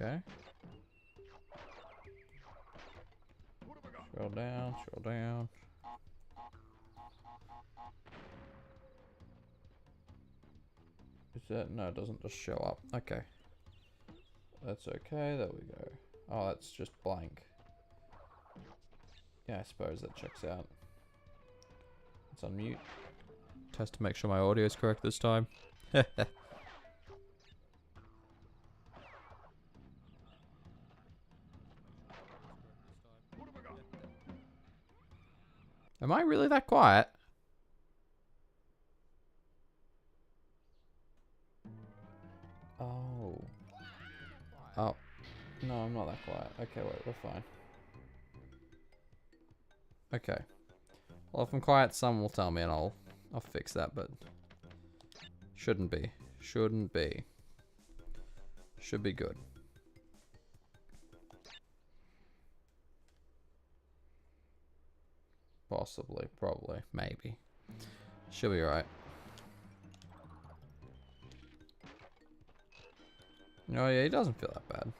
Okay. Scroll down, scroll down. Is that? No, it doesn't just show up. Okay. That's okay, there we go. Oh, that's just blank. Yeah, I suppose that checks out. Let's unmute. Test to make sure my audio is correct this time. Am I really that quiet? Oh. Oh. No, I'm not that quiet. Okay, wait, we're fine. Okay. Well, if I'm quiet, someone will tell me and I'll fix that, but shouldn't be. Shouldn't be. Should be good. Possibly, probably, maybe. Should be right. Oh yeah, he doesn't feel that bad.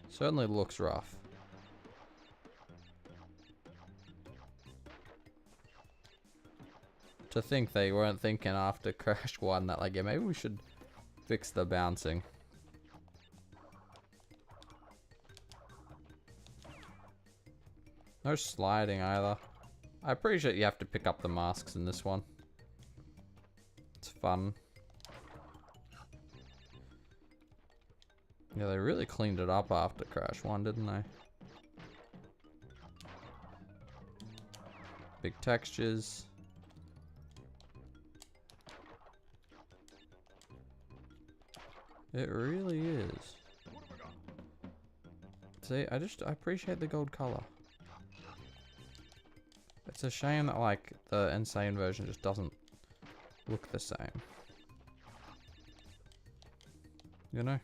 Certainly looks rough. To think they weren't thinking after Crash 1 that like, yeah, maybe we should fix the bouncing. No sliding either. I appreciate you have to pick up the masks in this one. It's fun. Yeah, they really cleaned it up after Crash 1, didn't they? Big textures. It really is. See, I appreciate the gold color. It's a shame that like the insane version just doesn't look the same. You know?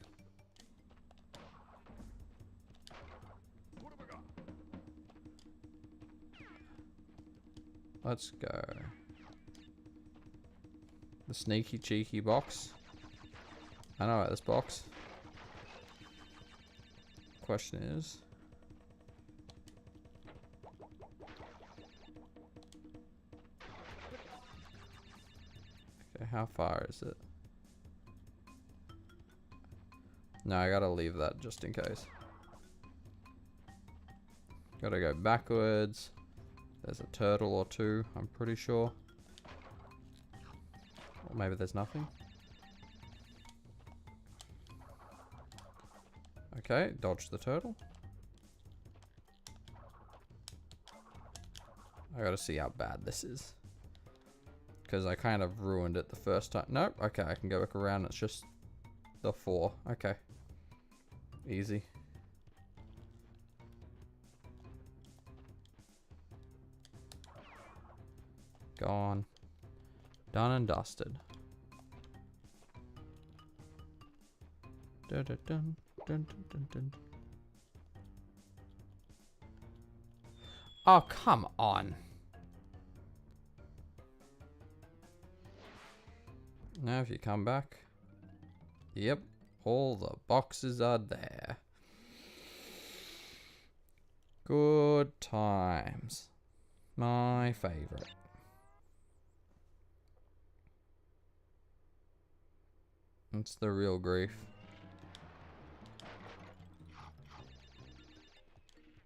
Let's go. The sneaky cheeky box. I know about this box. Question is, okay, how far is it? No, I gotta leave that just in case. Gotta go backwards. There's a turtle or two, I'm pretty sure. Or maybe there's nothing. Okay, dodge the turtle. I gotta see how bad this is. Because I kind of ruined it the first time. Nope, okay, I can go back around. It's just the 4. Okay. Easy. Gone. Done and dusted. Dun, dun, dun, dun, dun, dun. Oh, come on. Now if you come back. Yep. All the boxes are there. Good times. My favorite. It's the real grief.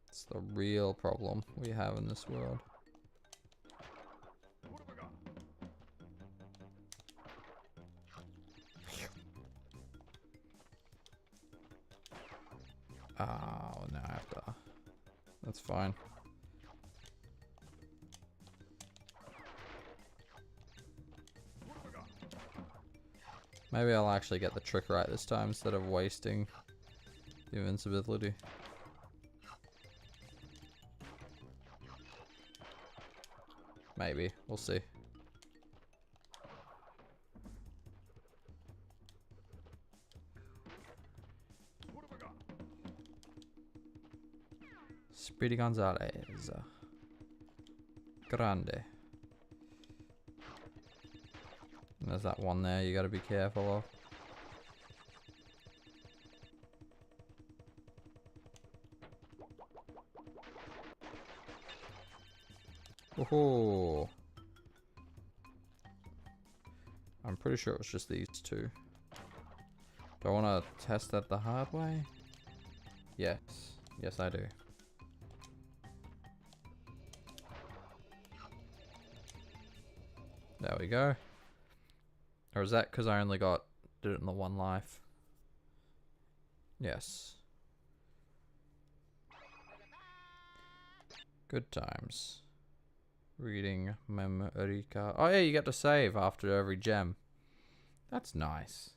It's the real problem we have in this world. Oh, no, I have to. That's fine. Maybe I'll actually get the trick right this time instead of wasting the invincibility. Maybe. We'll see. Speedy Gonzalez. Grande. And there's that one there you gotta be careful of. Oh. I'm pretty sure it was just these two. Do I want to test that the hard way? Yes. Yes, I do. There we go. Or is that because I only did it in the one life? Yes. Good times. Reading memory card. Oh yeah, you get to save after every gem. That's nice.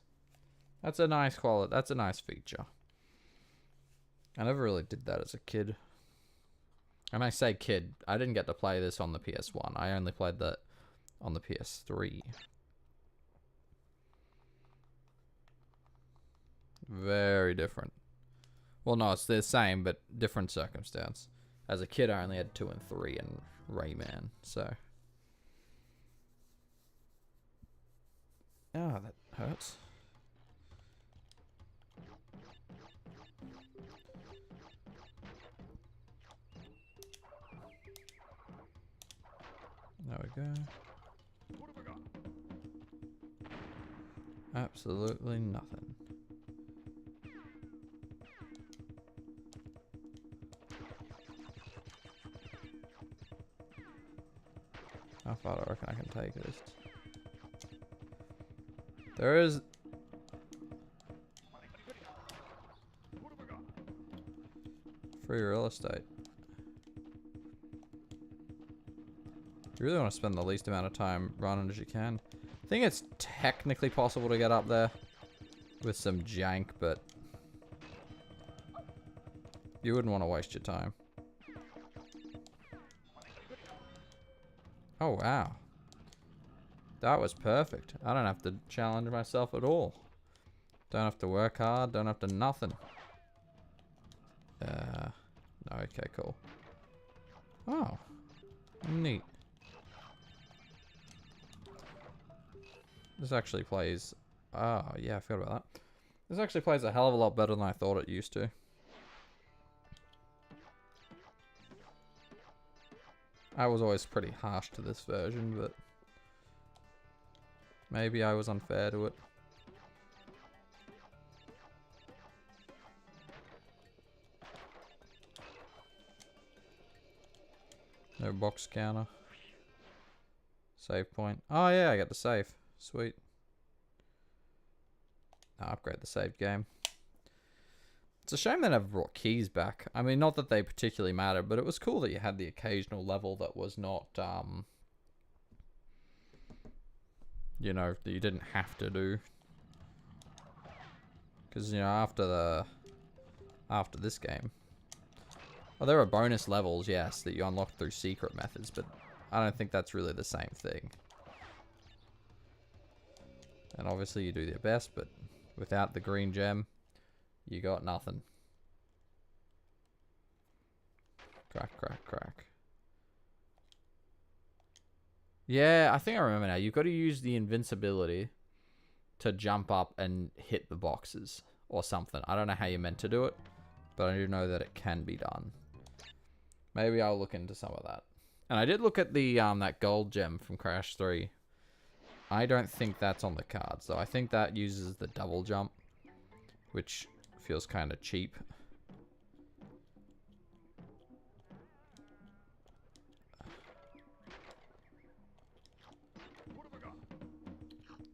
That's a nice quality. That's a nice feature. I never really did that as a kid. And I say kid, I didn't get to play this on the PS1. I only played that on the PS3. Very different. Well, no, it's the same, but different circumstance. As a kid, I only had 2 and 3 and Rayman, so. Oh, that hurts. There we go. Absolutely nothing. How far do I reckon I can take this? There is... free real estate. You really want to spend the least amount of time running as you can. I think it's technically possible to get up there with some jank, but you wouldn't want to waste your time. Oh, wow. That was perfect. I don't have to challenge myself at all. Don't have to work hard. Don't have to nothing. No, okay, cool. Oh, neat. This actually plays... oh, yeah, I forgot about that. This actually plays a hell of a lot better than I thought it used to. I was always pretty harsh to this version, but maybe I was unfair to it. No box counter. Save point. Oh yeah, I got the save. Sweet. I'll upgrade the saved game. It's a shame they never brought keys back. I mean, not that they particularly matter, but it was cool that you had the occasional level that was not, you know, that you didn't have to do. Because, you know, after this game. Well, there are bonus levels, yes, that you unlock through secret methods, but I don't think that's really the same thing. And obviously you do your best, but without the green gem, you got nothing. Crack, crack, crack. Yeah, I think I remember now. You've got to use the invincibility to jump up and hit the boxes or something. I don't know how you're meant to do it, but I do know that it can be done. Maybe I'll look into some of that. And I did look at the that gold gem from Crash 3. I don't think that's on the cards, though. I think that uses the double jump, which feels kind of cheap.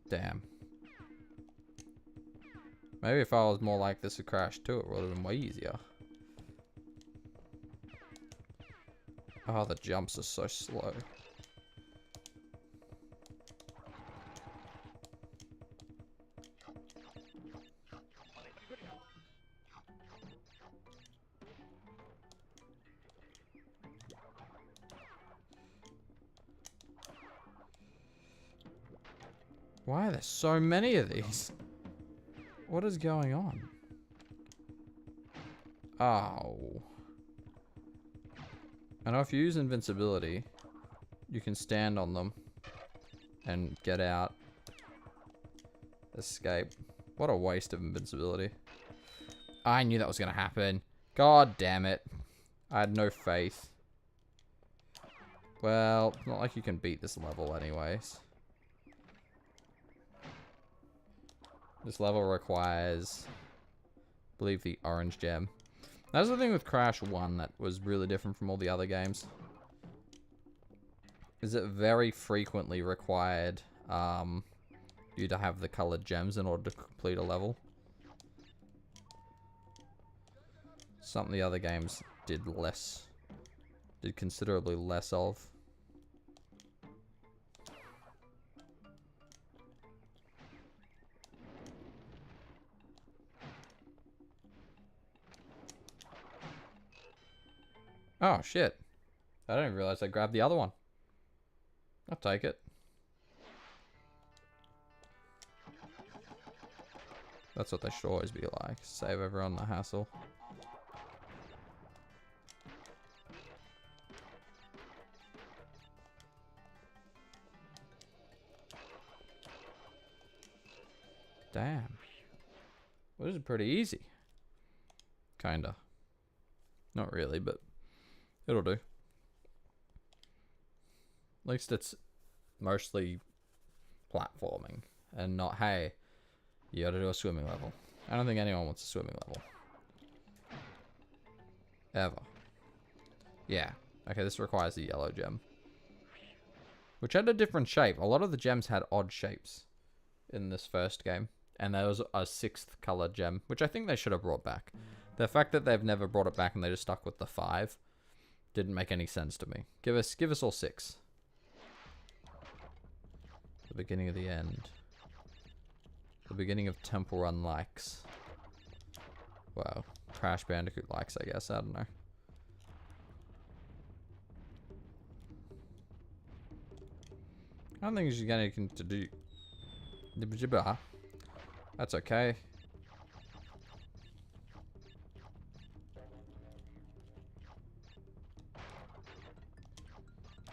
Damn. Maybe if I was more like this with Crash 2, it would have been way easier. Oh, the jumps are so slow. Why are there so many of these? What is going on? Oh. I know if you use invincibility, you can stand on them and get out. Escape. What a waste of invincibility. I knew that was going to happen. God damn it. I had no faith. Well, it's not like you can beat this level anyways. This level requires, I believe, the orange gem. That's the thing with Crash 1 that was really different from all the other games. Is it very frequently required you to have the colored gems in order to complete a level. Something the other games did considerably less of. Oh, shit. I didn't realize I grabbed the other one. I'll take it. That's what they should always be like. Save everyone the hassle. Damn. Well, this is pretty easy. Kinda. Not really, but it'll do. At least it's mostly platforming and not, hey, you gotta do a swimming level. I don't think anyone wants a swimming level. Ever. Yeah. Okay, this requires a yellow gem. Which had a different shape. A lot of the gems had odd shapes in this first game. And there was a 6th color gem, which I think they should have brought back. The fact that they've never brought it back and they just stuck with the 5 didn't make any sense to me. Give us all 6. The beginning of the end. The beginning of Temple Run likes. Wow. Crash Bandicoot likes, I guess. I don't know. I don't think she's got anything to do. That's okay.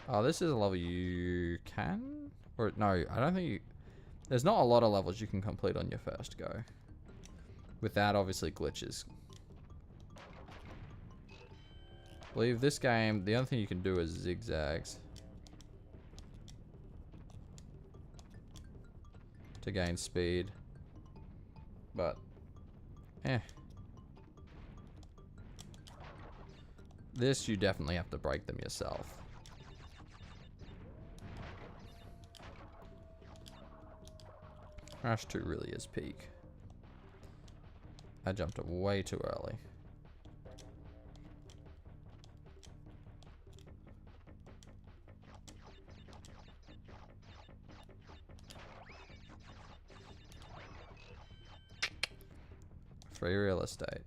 Oh, this is a level you can? Or no, I don't think you... There's not a lot of levels you can complete on your first go. Without, obviously, glitches. I believe this game, the only thing you can do is zigzags. To gain speed. But, this, you definitely have to break them yourself. Crash 2 really is peak. I jumped way too early. Free real estate.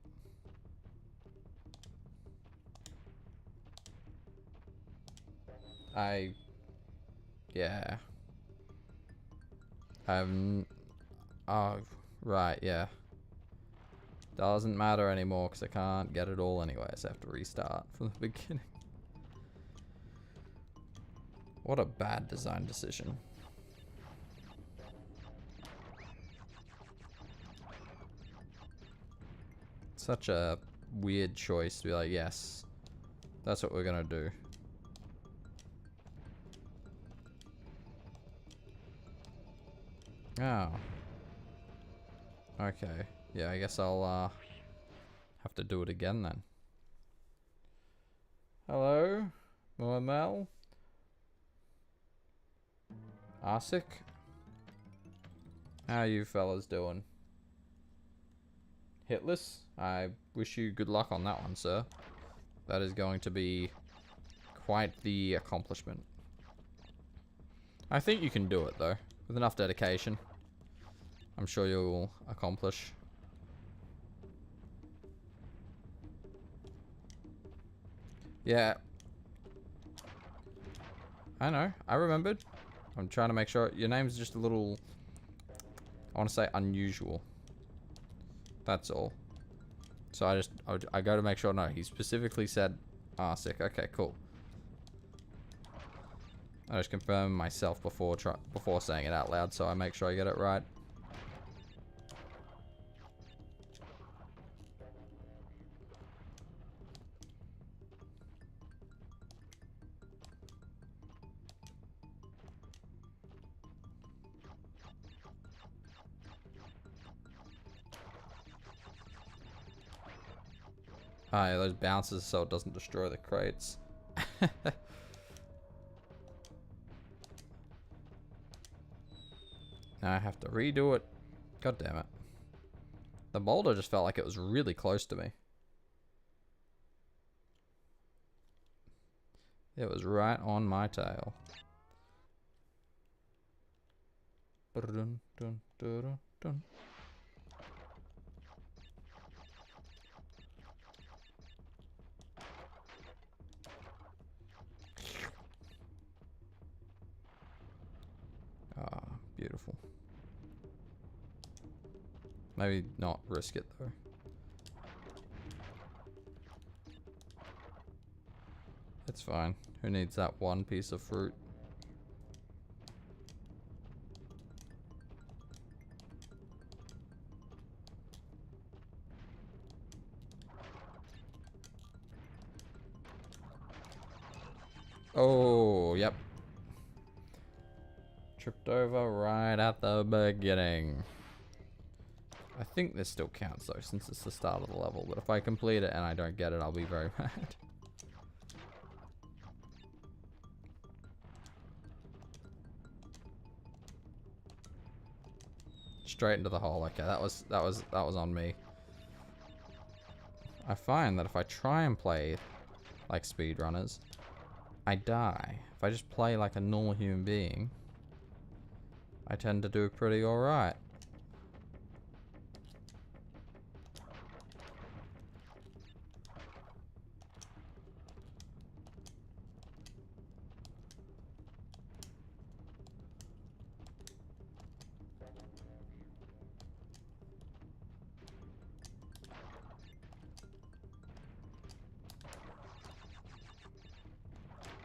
Yeah. Oh, right, yeah. Doesn't matter anymore because I can't get it all anyways. I have to restart from the beginning. What a bad design decision. Such a weird choice to be like, yes, that's what we're gonna do. Oh. Okay. Yeah, I guess I'll have to do it again then. Hello? Moamel? Arsik? How you fellas doing? Hitless? I wish you good luck on that one, sir. That is going to be quite the accomplishment. I think you can do it, though. With enough dedication. I'm sure you'll accomplish. Yeah. I know. I remembered. I'm trying to make sure. Your name's just a little... I want to say unusual. That's all. So I go to make sure. No, he specifically said Arsik. Okay, cool. I just confirm myself before saying it out loud, so I make sure I get it right. Ah, yeah, those bounces so it doesn't destroy the crates. Now I have to redo it. God damn it. The boulder just felt like it was really close to me. It was right on my tail. Dun, dun, dun, dun. Ah, beautiful. Maybe not risk it though. It's fine. Who needs that one piece of fruit? Oh, yep. Tripped over right at the beginning. I think this still counts though, since it's the start of the level. But if I complete it and I don't get it, I'll be very mad. Straight into the hole. Okay, that was on me. I find that if I try and play like speedrunners, I die. If I just play like a normal human being, I tend to do pretty alright.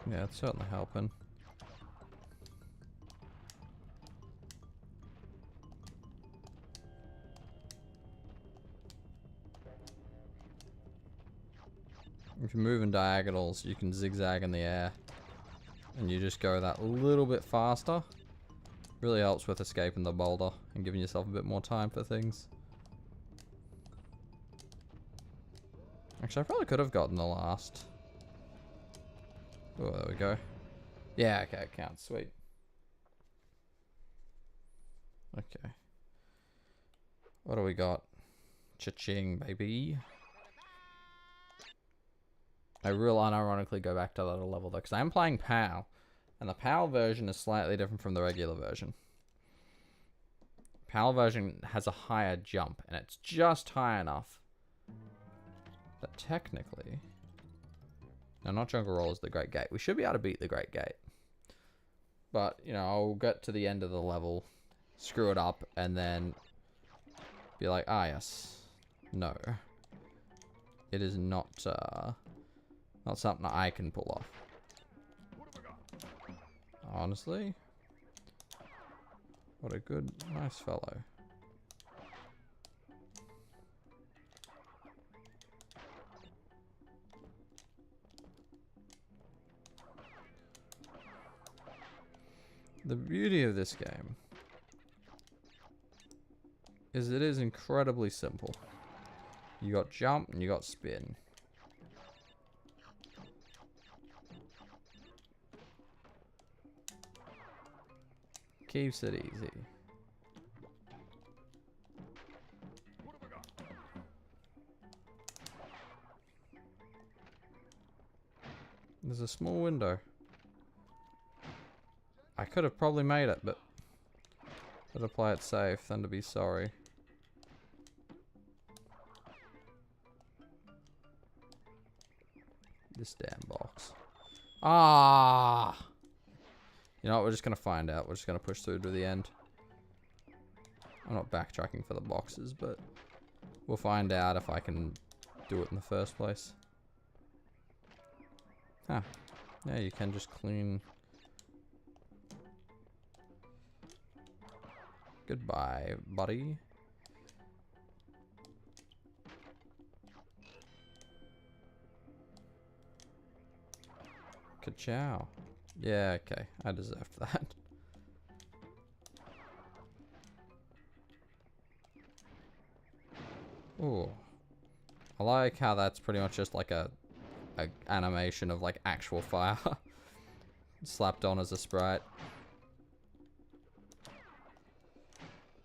Yeah, it's certainly helping. If you move in diagonals, you can zigzag in the air. And you just go that little bit faster. Really helps with escaping the boulder and giving yourself a bit more time for things. Actually, I probably could have gotten the last. Oh, there we go. Yeah, okay, it counts. Sweet. Okay. What do we got? Cha-ching, baby. I real unironically go back to that level though, because I am playing PAL, and the PAL version is slightly different from the regular version. PAL version has a higher jump, and it's just high enough that technically... No, not Jungle Roll is the Great Gate. We should be able to beat the Great Gate. But, you know, I'll get to the end of the level, screw it up, and then be like, ah, yes. No. It is not, not something I can pull off. Honestly. What a good, nice fellow. The beauty of this game is it is incredibly simple. You got jump and you got spin. Keeps it easy. There's a small window. I could have probably made it, but better play it safe than to be sorry. This damn box. Ah! You know what, we're just gonna find out. We're just gonna push through to the end. I'm not backtracking for the boxes, but we'll find out if I can do it in the first place. Huh. Yeah, you can just clean. Goodbye, buddy. Ka-chow. Yeah, okay. I deserved that. Ooh. I like how that's pretty much just like a animation of like actual fire slapped on as a sprite.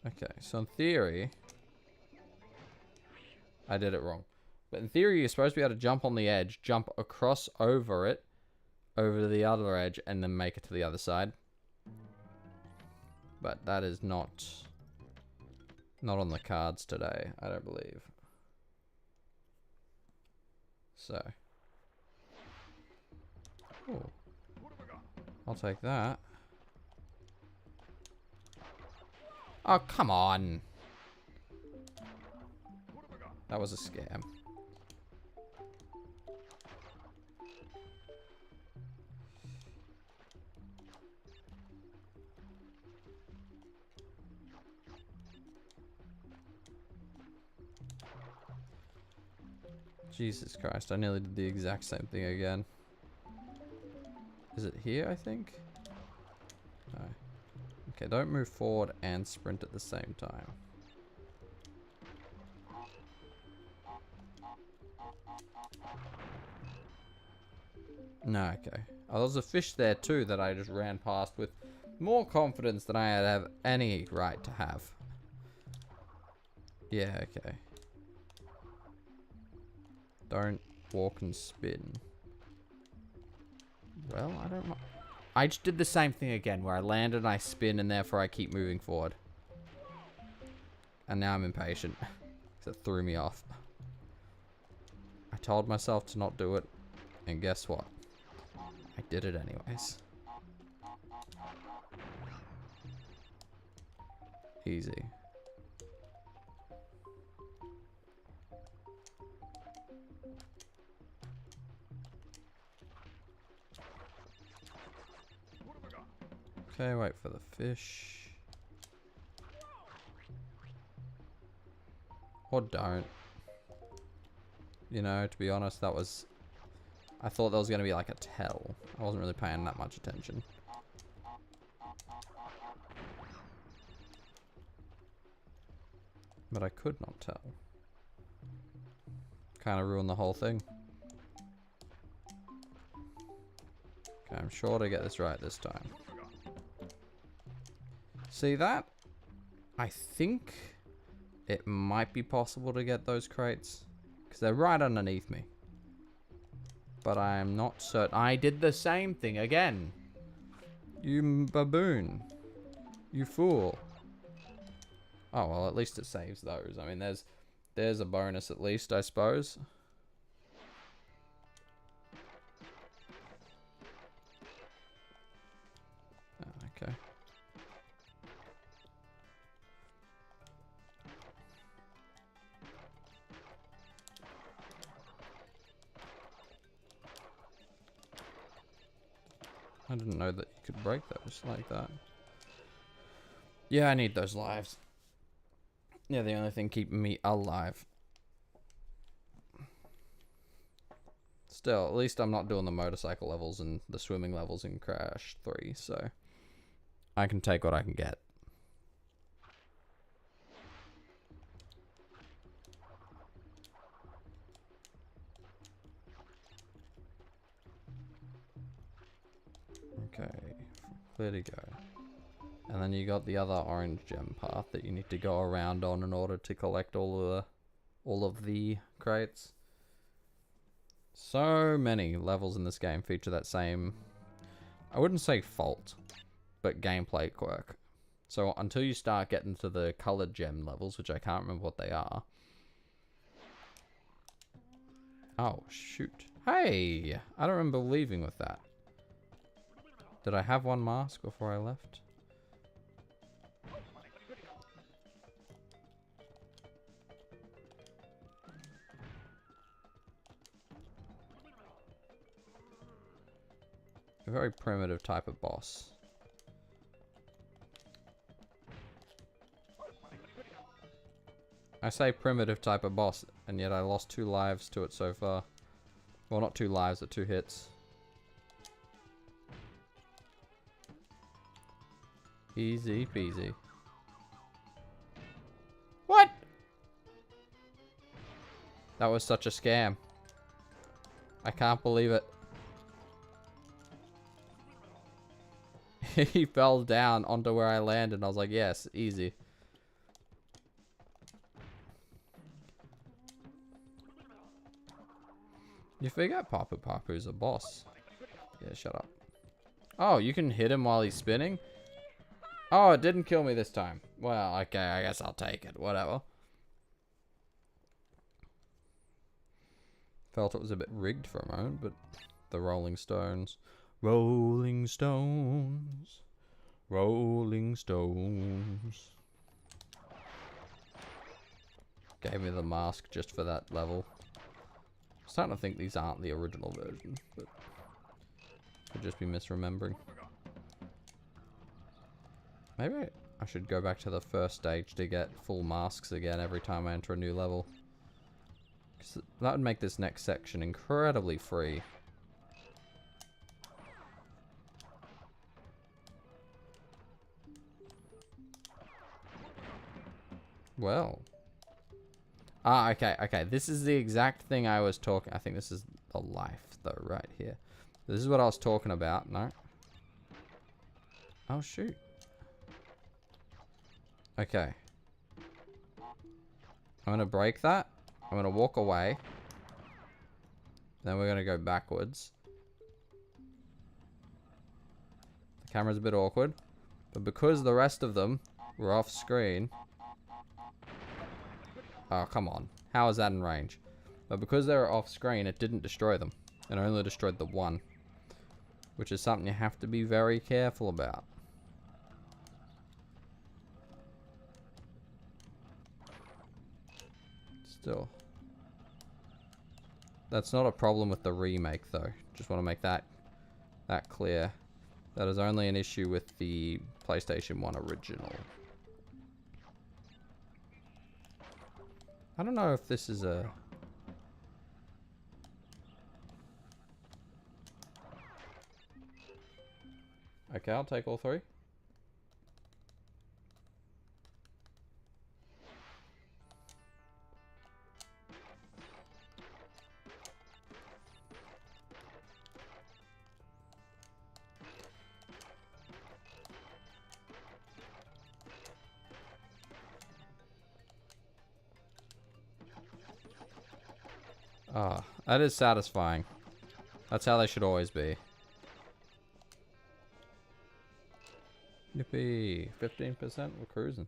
Okay, so in theory, I did it wrong. But in theory, you're supposed to be able to jump on the edge, jump across over it, over to the other edge, and then make it to the other side. But that is not on the cards today, I don't believe. So. Ooh. I'll take that. Oh, come on. That was a scam. Jesus Christ, I nearly did the exact same thing again. Is it here, I think? No. Okay, don't move forward and sprint at the same time. No, okay. Oh, there was a fish there too that I just ran past with more confidence than I had have any right to have. Yeah, okay. Don't walk and spin. Well, I don't know. I just did the same thing again where I landed and I spin and therefore I keep moving forward. And now I'm impatient. Because it threw me off. I told myself to not do it. And guess what? I did it anyways. Easy. Okay, wait for the fish. Or don't. You know, to be honest, that was... I thought that was going to be like a tell. I wasn't really paying that much attention. But I could not tell. Kind of ruined the whole thing. Okay, I'm sure to get this right this time. See that? I think it might be possible to get those crates. Because they're right underneath me. But I am not certain. I did the same thing again. You baboon. You fool. Oh, well, at least it saves those. I mean, there's a bonus at least, I suppose. Oh, okay. I didn't know that you could break those like that. Yeah, I need those lives. Yeah, the only thing keeping me alive. Still, at least I'm not doing the motorcycle levels and the swimming levels in Crash 3, so I can take what I can get. Okay, clear to go. And then you got the other orange gem path that you need to go around on in order to collect all of the crates. So many levels in this game feature that same, I wouldn't say fault, but gameplay quirk. So until you start getting to the colored gem levels, which I can't remember what they are. Oh, shoot. Hey, I don't remember leaving with that. Did I have one mask before I left? A very primitive type of boss. I say primitive type of boss, and yet I lost 2 lives to it so far. Well, not 2 lives, but 2 hits. Easy peasy. What? That was such a scam. I can't believe it. He fell down onto where I landed and I was like, yes, easy. You forget Papu Papu's a boss. Yeah, shut up. Oh, you can hit him while he's spinning? Oh, it didn't kill me this time. Well, okay, I guess I'll take it. Whatever. Felt it was a bit rigged for a moment, but the Rolling Stones. Rolling Stones. Rolling Stones. Gave me the mask just for that level. I'm starting to think these aren't the original version, but could just be misremembering. Maybe I should go back to the first stage to get full masks again every time I enter a new level. 'Cause that would make this next section incredibly free. Well. Ah, okay, okay. This is the exact thing I was talking... I think this is the life, though, right here. This is what I was talking about. No. Oh, shoot. Okay. I'm gonna break that. I'm gonna walk away. Then we're gonna go backwards. The camera's a bit awkward. But because the rest of them were off screen... Oh, come on. How is that in range? But because they were off screen, it didn't destroy them. It only destroyed the one. Which is something you have to be very careful about. Still. That's not a problem with the remake, though. Just want to make that clear. That is only an issue with the PlayStation 1 original. I don't know if this is a... Okay, I'll take all three. Ah, that is satisfying. That's how they should always be. Yippee. 15%, we're cruising.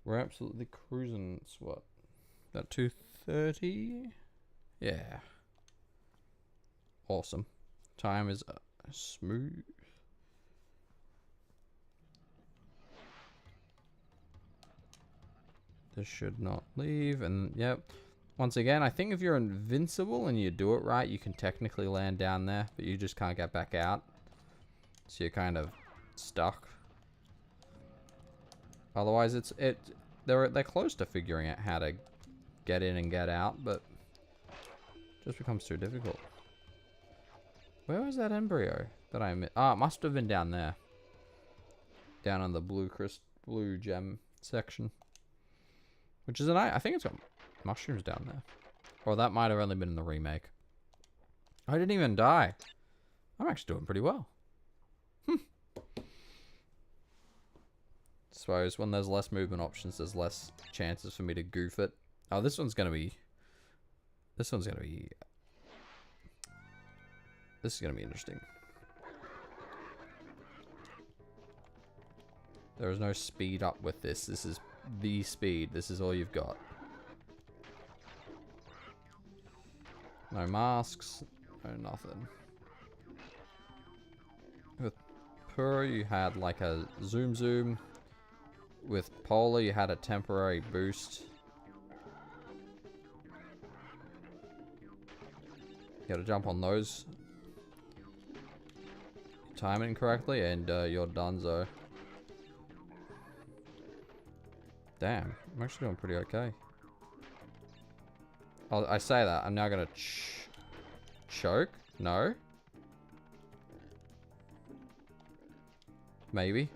We're absolutely cruising. It's what? About 2:30? Yeah. Awesome. Time is smooth. This should not leave, and yep. Once again, I think if you're invincible and you do it right, you can technically land down there, but you just can't get back out. So you're kind of stuck. Otherwise, they're close to figuring out how to get in and get out, but it just becomes too difficult. Where was that embryo that I missed? Ah, it must have been down there. Down on the blue gem section. Which is I think it's got mushrooms down there. Or that might have only been in the remake. I didn't even die. I'm actually doing pretty well. Suppose when there's less movement options, there's less chances for me to goof it. Oh, this one's gonna be interesting. There is no speed up with this. This is the speed. This is all you've got. No masks. No nothing. With Purr, you had like a zoom. With Polar, you had a temporary boost. You gotta jump on those. Time it incorrectly, and you're donezo. Damn, I'm actually doing pretty okay. I say that, I'm now gonna choke? No? Maybe.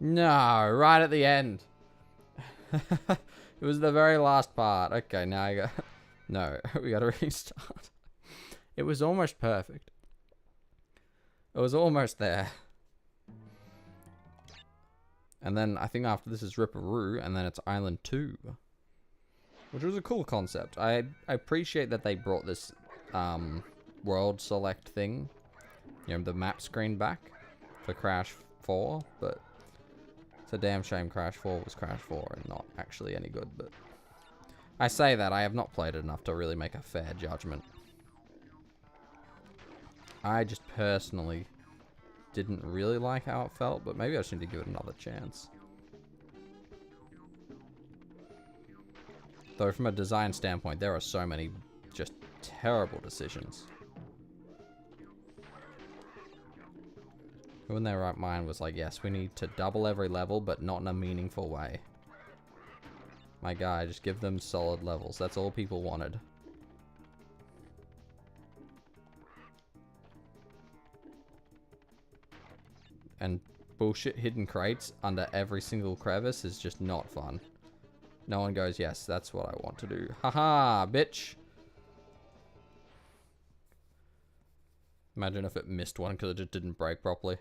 No, right at the end. It was the very last part. Okay, now I got... No, we gotta restart. It was almost perfect. It was almost there. And then I think after this is Ripperoo, and then it's Island 2. Which was a cool concept. I appreciate that they brought this world select thing. You know, the map screen back for Crash 4, but it's a damn shame Crash 4 was Crash 4 and not actually any good, but I say that, I have not played it enough to really make a fair judgment. I just personally didn't really like how it felt, but maybe I just need to give it another chance. Though from a design standpoint, there are so many just terrible decisions. Who in their right mind was like, yes, we need to double every level, but not in a meaningful way. My guy, just give them solid levels. That's all people wanted. And bullshit hidden crates under every single crevice is just not fun. No one goes, yes, that's what I want to do. Haha, bitch. Imagine if it missed one because it just didn't break properly.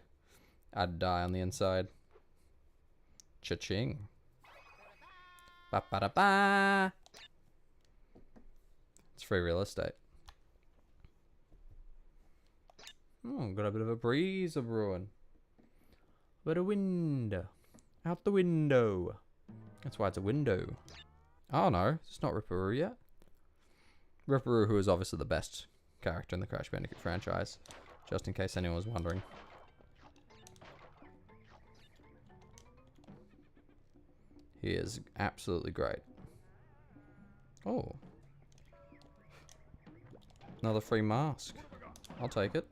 I'd die on the inside. Cha-ching. Ba-ba-da-ba. It's free real estate. Oh, got a bit of a breeze of brewing. But a window. Out the window. That's why it's a window. Oh no, it's not Ripperoo yet. Ripperoo, who is obviously the best character in the Crash Bandicoot franchise. Just in case anyone was wondering. He is absolutely great. Oh. Another free mask. I'll take it.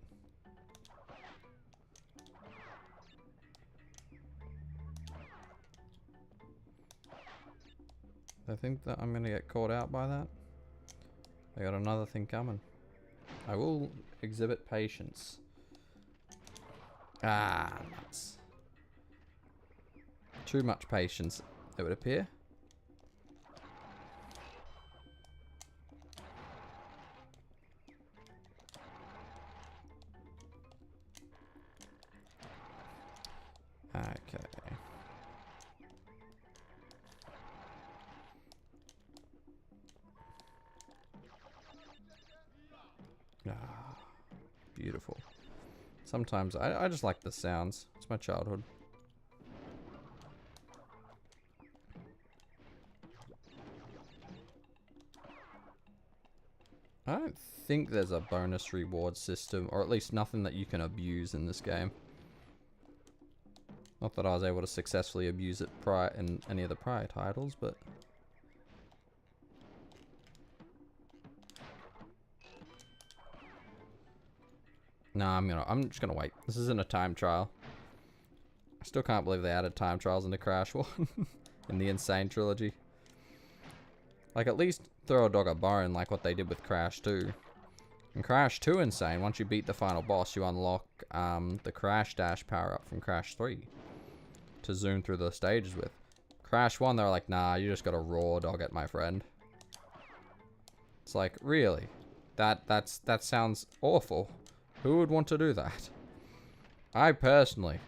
I think that I'm going to get caught out by that. I got another thing coming. I will exhibit patience. Ah, nuts. Too much patience, it would appear. Okay. Ah, beautiful. Sometimes I just like the sounds. It's my childhood. I don't think there's a bonus reward system, or at least nothing that you can abuse in this game. Not that I was able to successfully abuse it in any of the prior titles, but... Nah, I'm just gonna wait. This isn't a time trial. I still can't believe they added time trials into Crash 1 in the Insane trilogy. Like, at least throw a dog a bone like what they did with Crash 2. In Crash 2 Insane, once you beat the final boss, you unlock the Crash Dash power-up from Crash 3 to zoom through the stages with. Crash 1, they're like, nah, you just gotta raw dog it, my friend. It's like, really? That sounds awful. Who would want to do that? I personally...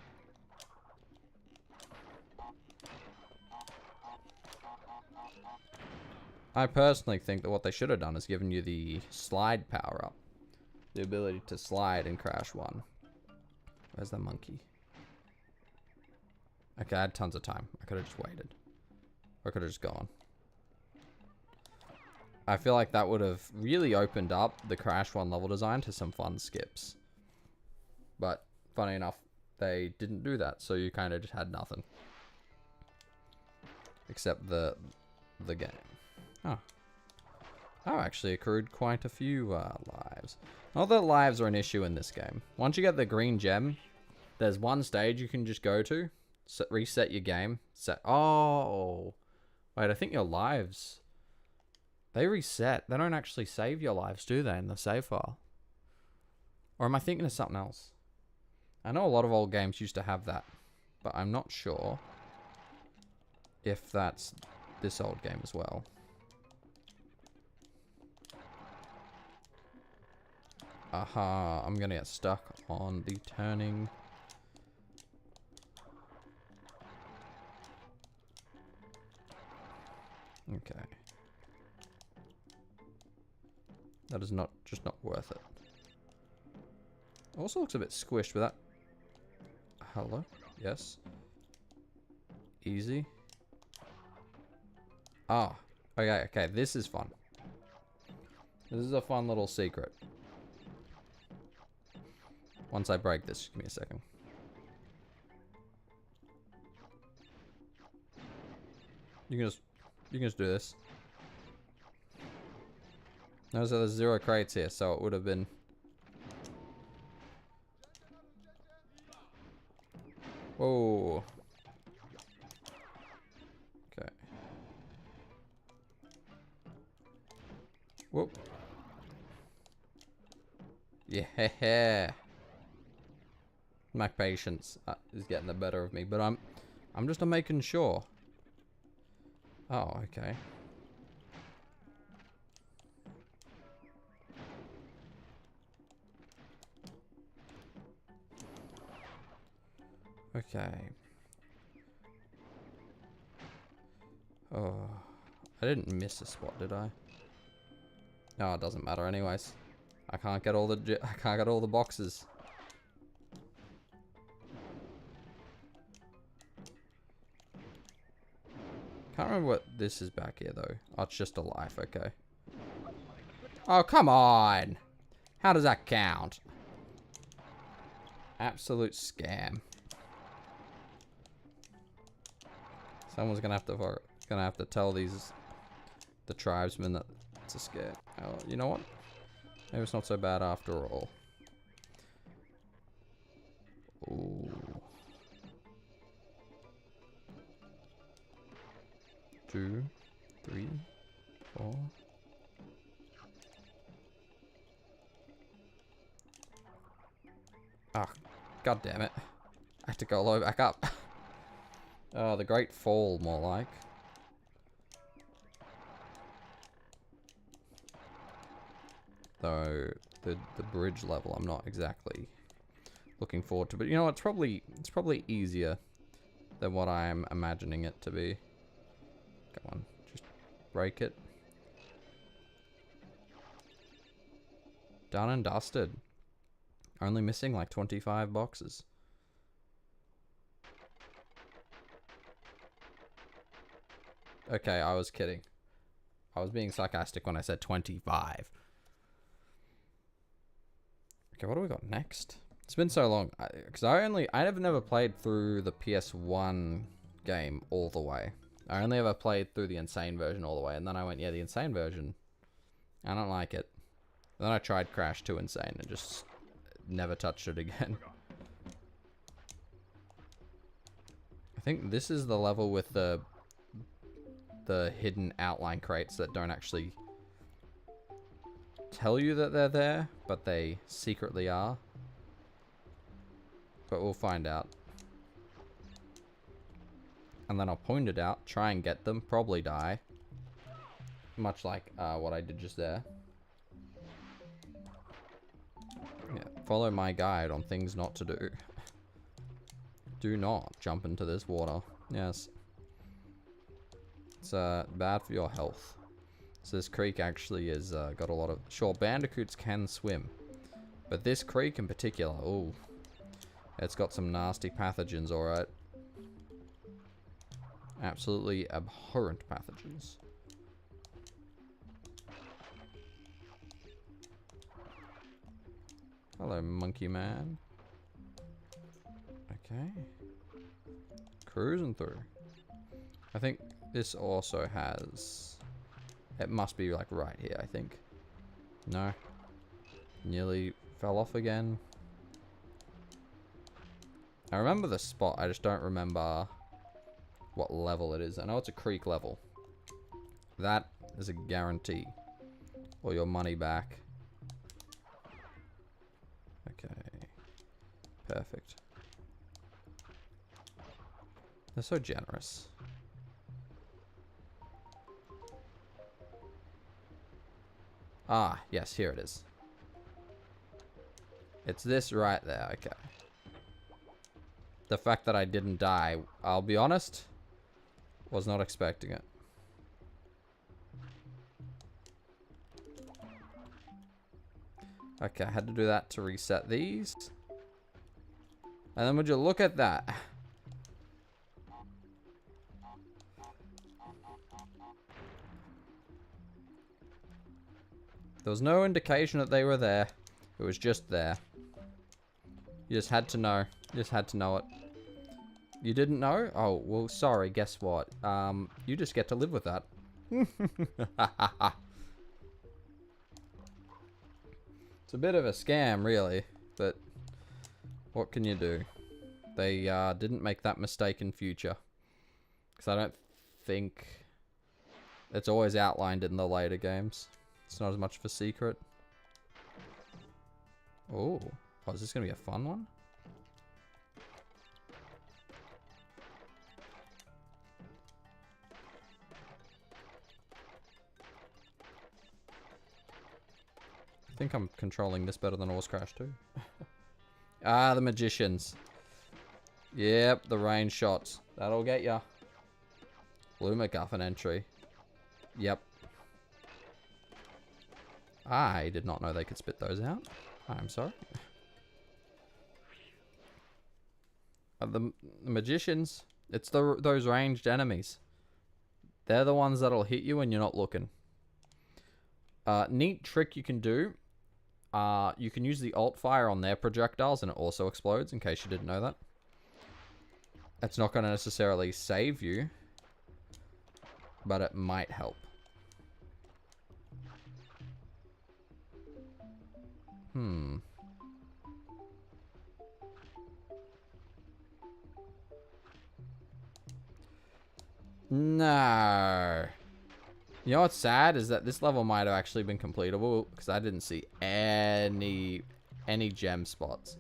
think that what they should have done is given you the slide power-up. The ability to slide in Crash 1. Where's the monkey? Okay, I had tons of time. I could have just waited. Or I could have just gone. I feel like that would have really opened up the Crash 1 level design to some fun skips. But, funny enough, they didn't do that, so you kind of just had nothing. Except the game. Oh. I've actually accrued quite a few lives. Not that lives are an issue in this game. Once you get the green gem, there's one stage you can just go to, reset your game, oh! Wait, I think your lives... They reset. They don't actually save your lives, do they, in the save file? Or am I thinking of something else? I know a lot of old games used to have that. but I'm not sure if that's this old game as well. Aha, I'm gonna get stuck on the turning. Okay. That is just not worth it. Also looks a bit squished with that. Hello? Yes. Easy. Ah. Okay, okay. This is fun. This is a fun little secret. Once I break this, give me a second. You can just do this. Notice that there's 0 crates here, so it would have been. Whoa. Okay. Whoop. Yeah. My patience is getting the better of me, but I'm just making sure. Oh, okay. Okay. Oh, I didn't miss a spot, did I? No, it doesn't matter anyways. I can't get all the boxes. Can't remember what this is back here though. Oh, it's just a life, okay. Oh, come on! How does that count? Absolute scam. Someone's gonna have to tell the tribesmen that it's a scam. Oh, you know what? Maybe it's not so bad after all. Ooh. 2, 3, 4. Ah, god damn it. I have to go all the way back up. Oh, the Great Fall, more like. Though the bridge level, I'm not exactly looking forward to. But you know, it's probably easier than what I'm imagining it to be. Come on, just break it. Done and dusted. Only missing like 25 boxes. Okay, I was kidding. I was being sarcastic when I said 25. Okay, what do we got next? It's been so long. Because I've never played through the PS1 game all the way. I only ever played through the Insane version all the way. And then I went, yeah, the Insane version. I don't like it. And then I tried Crash 2 Insane and just never touched it again. I think this is the level with the hidden outline crates that don't actually tell you that they're there, but they secretly are. But we'll find out. And then I'll point it out, try and get them, probably die. Much like what I did just there. Yeah, follow my guide on things not to do. Do not jump into this water. Yes. It's bad for your health. So this creek actually is got a lot of... Sure, bandicoots can swim. But this creek in particular, ooh. It's got some nasty pathogens, alright. Absolutely abhorrent pathogens. Hello, monkey man. Okay. Cruising through. I think this also has... It must be like right here, I think. No. Nearly fell off again. I remember the spot, I just don't remember what level it is. I know it's a creek level. That is a guarantee. Or your money back. Okay. Perfect. They're so generous. Ah, yes, here it is. It's this right there, okay. The fact that I didn't die, I'll be honest, was not expecting it. Okay, I had to do that to reset these. And then would you look at that? There was no indication that they were there. It was just there. You just had to know. You just had to know it. You didn't know? Oh, well, sorry. Guess what? You just get to live with that. It's a bit of a scam, really. But what can you do? They didn't make that mistake in future. Because I don't think it's always outlined in the later games. It's not as much of a secret. Oh, is this going to be a fun one? I think I'm controlling this better than Horse Crash 2. Ah, the magicians. Yep, the range shots. That'll get ya. Blue MacGuffin entry. Yep. I did not know they could spit those out. I'm sorry. The magicians, it's those ranged enemies. They're the ones that'll hit you when you're not looking. Neat trick you can do. You can use the alt fire on their projectiles and it also explodes, in case you didn't know that. It's not going to necessarily save you, but it might help. No. You know what's sad is that this level might have actually been completable because I didn't see any gem spots.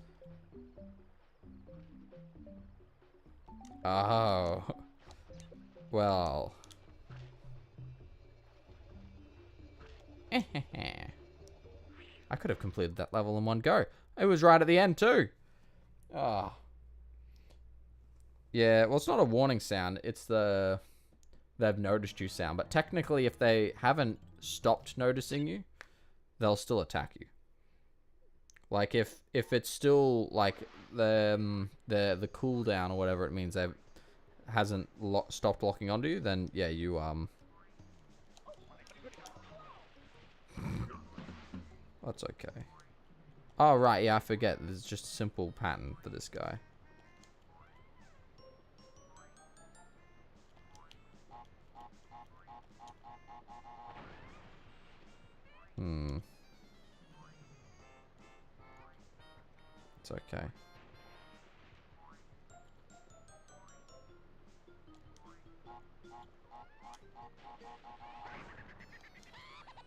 Oh. Well. I could have completed that level in one go. It was right at the end too. Oh. Yeah, well, it's not a warning sound. It's the they've noticed you sound. But technically, if they haven't stopped noticing you, they'll still attack you. Like if it's still like the cooldown or whatever it means, they hasn't stopped locking onto you, then yeah, you that's okay. Oh right, yeah, I forget. There's just a simple pattern for this guy. It's okay.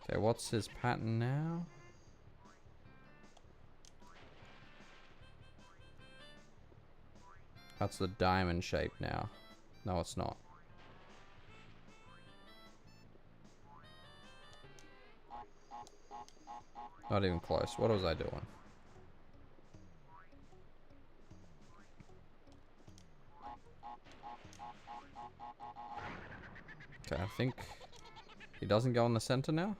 Okay, what's his pattern now? That's the diamond shape now. No, it's not. Not even close. What was I doing? Okay, I think he doesn't go in the center now.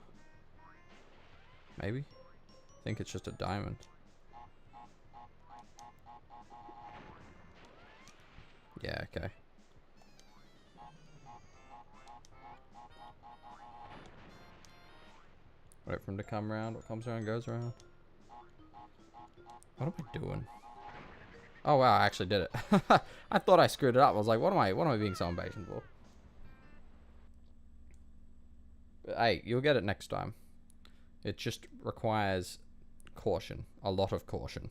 Maybe. I think it's just a diamond. Yeah, okay. Wait for him to come around. What comes around goes around. What am I doing? Oh wow, I actually did it. I thought I screwed it up. I was like, what am I being so impatient for? But, hey, you'll get it next time. It just requires caution. A lot of caution.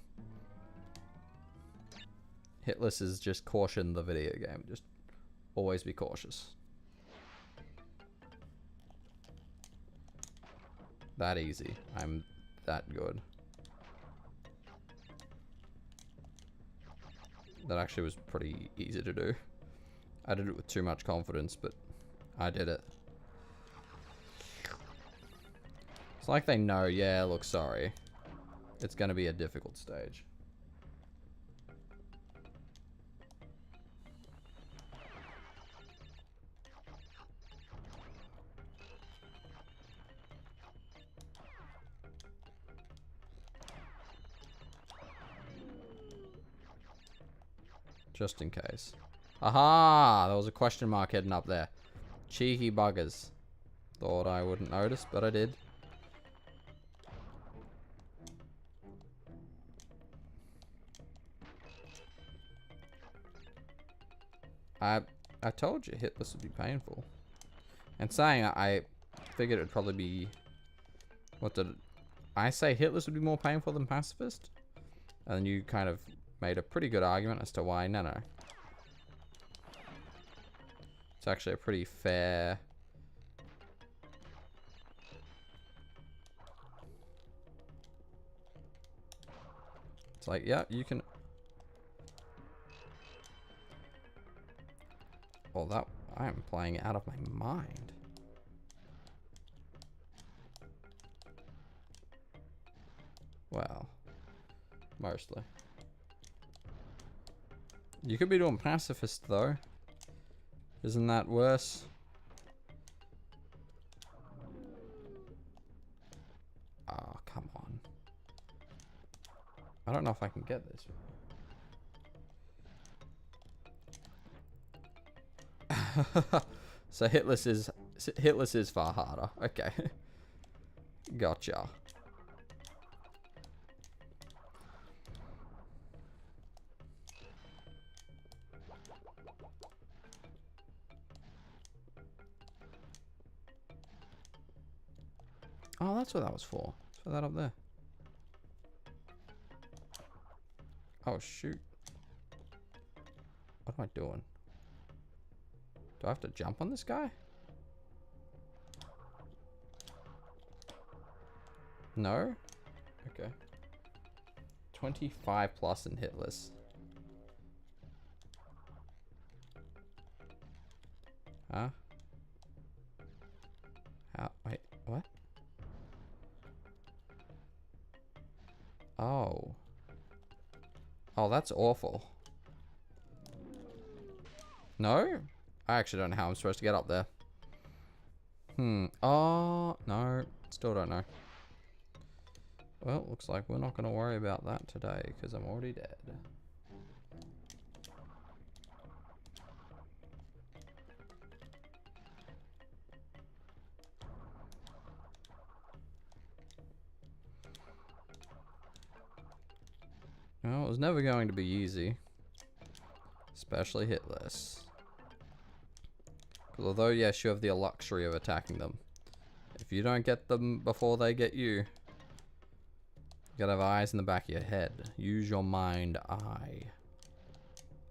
Hitless is just caution the video game. Just always be cautious. That easy. I'm that good. That actually was pretty easy to do. I did it with too much confidence, but I did it. It's like they know, yeah, look, sorry. It's going to be a difficult stage. Just in case. Aha! There was a question mark heading up there. Cheeky buggers. Thought I wouldn't notice, but I did. I told you hitless would be painful. And saying I figured it would probably be... What did I say? Hitless would be more painful than pacifist? And then you kind of made a pretty good argument as to why. No. It's actually a pretty fair... It's like, yeah, you can... Well, that... I am playing out of my mind. Well, mostly. You could be doing pacifist, though. Isn't that worse? Oh, come on. I don't know if I can get this. So hitless is far harder. Okay. Gotcha. Oh, that's what that was for. Let's put that up there. Oh, shoot. What am I doing? Do I have to jump on this guy? No? Okay. 25 plus in hitless. Huh? How? Wait, what? Oh. Oh, that's awful. No? I actually don't know how I'm supposed to get up there. Oh, no. Still don't know. Well, looks like we're not going to worry about that today because I'm already dead. Well, it was never going to be easy. Especially hitless. Although, yes, you have the luxury of attacking them. If you don't get them before they get you, you gotta have eyes in the back of your head. Use your mind eye.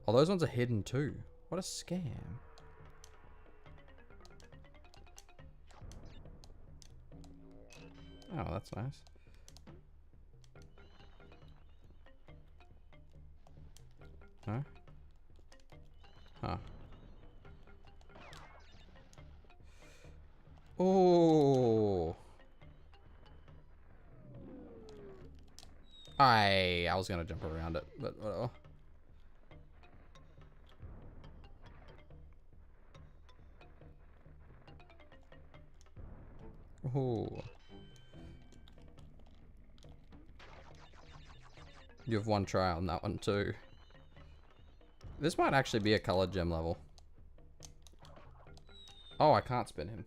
Oh, those ones are hidden too. What a scam. Oh, that's nice. No? Huh. Oh. I was gonna jump around it, but whatever. Oh. You have one try on that one too. This might actually be a colored gem level. Oh, I can't spin him.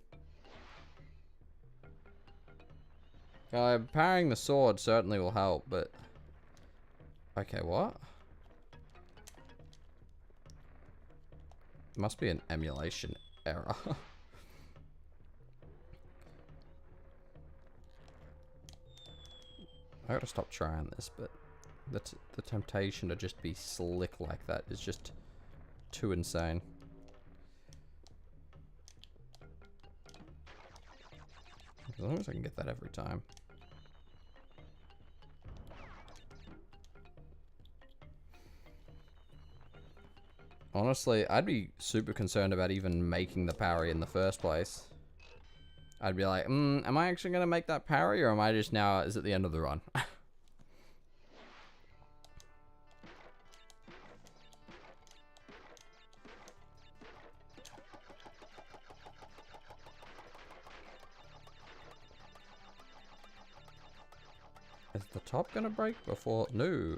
Parrying the sword certainly will help, but... Okay, what? Must be an emulation error. I gotta stop trying this, but the temptation to just be slick like that is just too insane. As long as I can get that every time. Honestly, I'd be super concerned about even making the parry in the first place. I'd be like, am I actually going to make that parry, or am I just now, is it the end of the run? Is the top going to break before? No.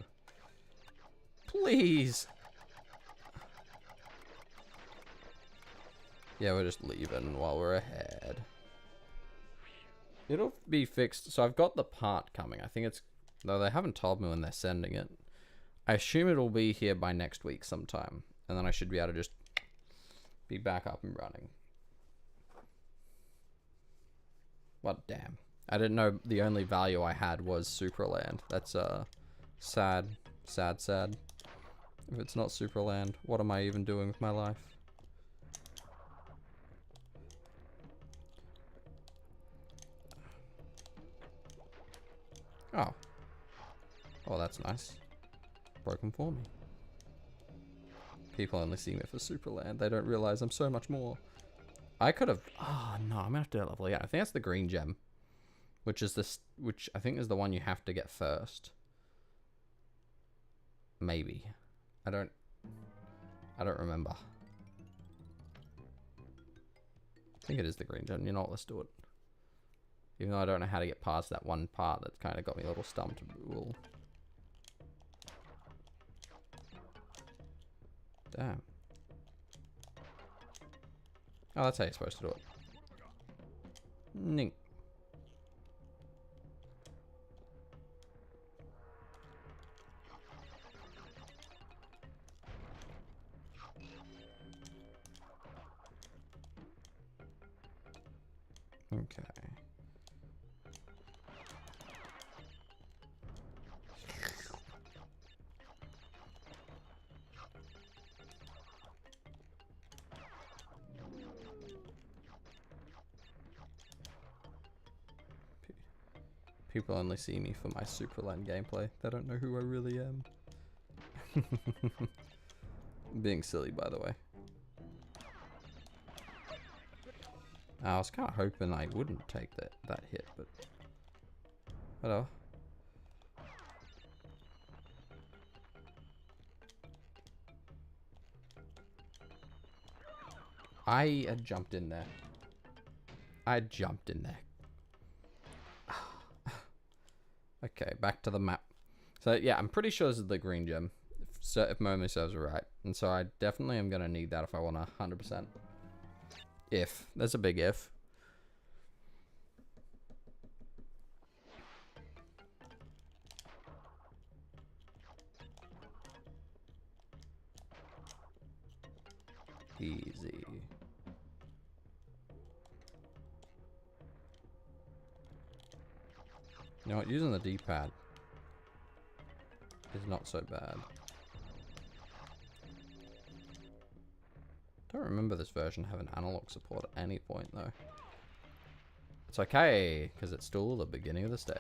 Please. Yeah, we're just leaving while we're ahead. It'll be fixed. So I've got the part coming. I think it's... Though they haven't told me when they're sending it. I assume it'll be here by next week sometime. And then I should be able to just be back up and running. What damn. I didn't know the only value I had was Supraland. That's sad. Sad, sad. If it's not Supraland, what am I even doing with my life? Oh. Oh, that's nice. Broken for me. People only see me for Superland. They don't realize I'm so much more. I could have... Oh, no. I'm going to have to do that level. Yeah, I think that's the green gem. Which is this... Which I think is the one you have to get first. Maybe. I don't remember. I think it is the green gem. You know what? Let's do it. Even though I don't know how to get past that one part that kind of got me a little stumped. Ooh. Damn. Oh, that's how you're supposed to do it. Nink. Okay. People only see me for my Superland gameplay. They don't know who I really am. Being silly, by the way. I was kind of hoping I wouldn't take that hit, but... Hello. I had jumped in there. I jumped in there. Okay, back to the map. So yeah, I'm pretty sure this is the green gem, if memory serves are right. And so I definitely am going to need that if I want 100%. If. There's a big if. Easy. You know what, using the D-pad is not so bad. Don't remember this version having analog support at any point though. It's okay, because it's still the beginning of the stage.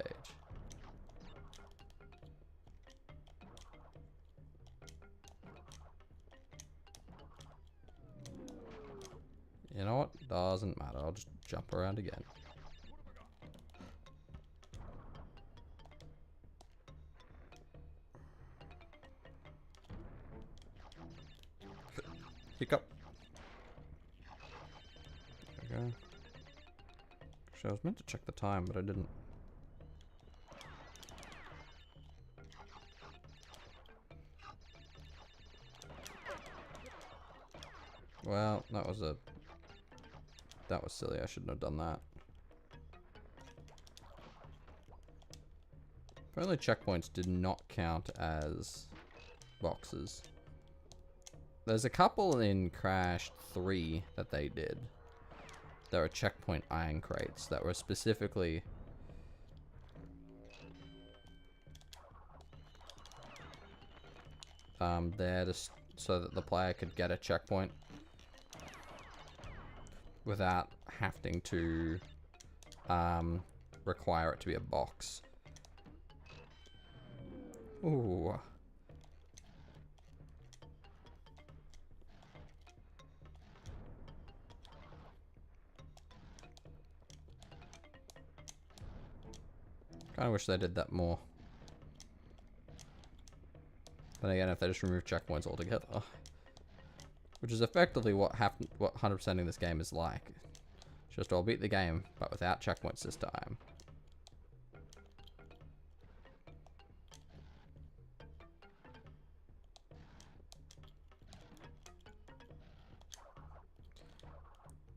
You know what? Doesn't matter. I'll just jump around again. Hiccup. There we go. Actually, I was meant to check the time, but I didn't. Well, that was silly. I shouldn't have done that. If only checkpoints did not count as boxes. There's a couple in Crash 3 that they did. There were checkpoint iron crates that were specifically there just so that the player could get a checkpoint without having to require it to be a box. Ooh. Kind of wish they did that more. But again, if they just remove checkpoints altogether, which is effectively what 100%ing this game is like. Just I'll beat the game, but without checkpoints this time.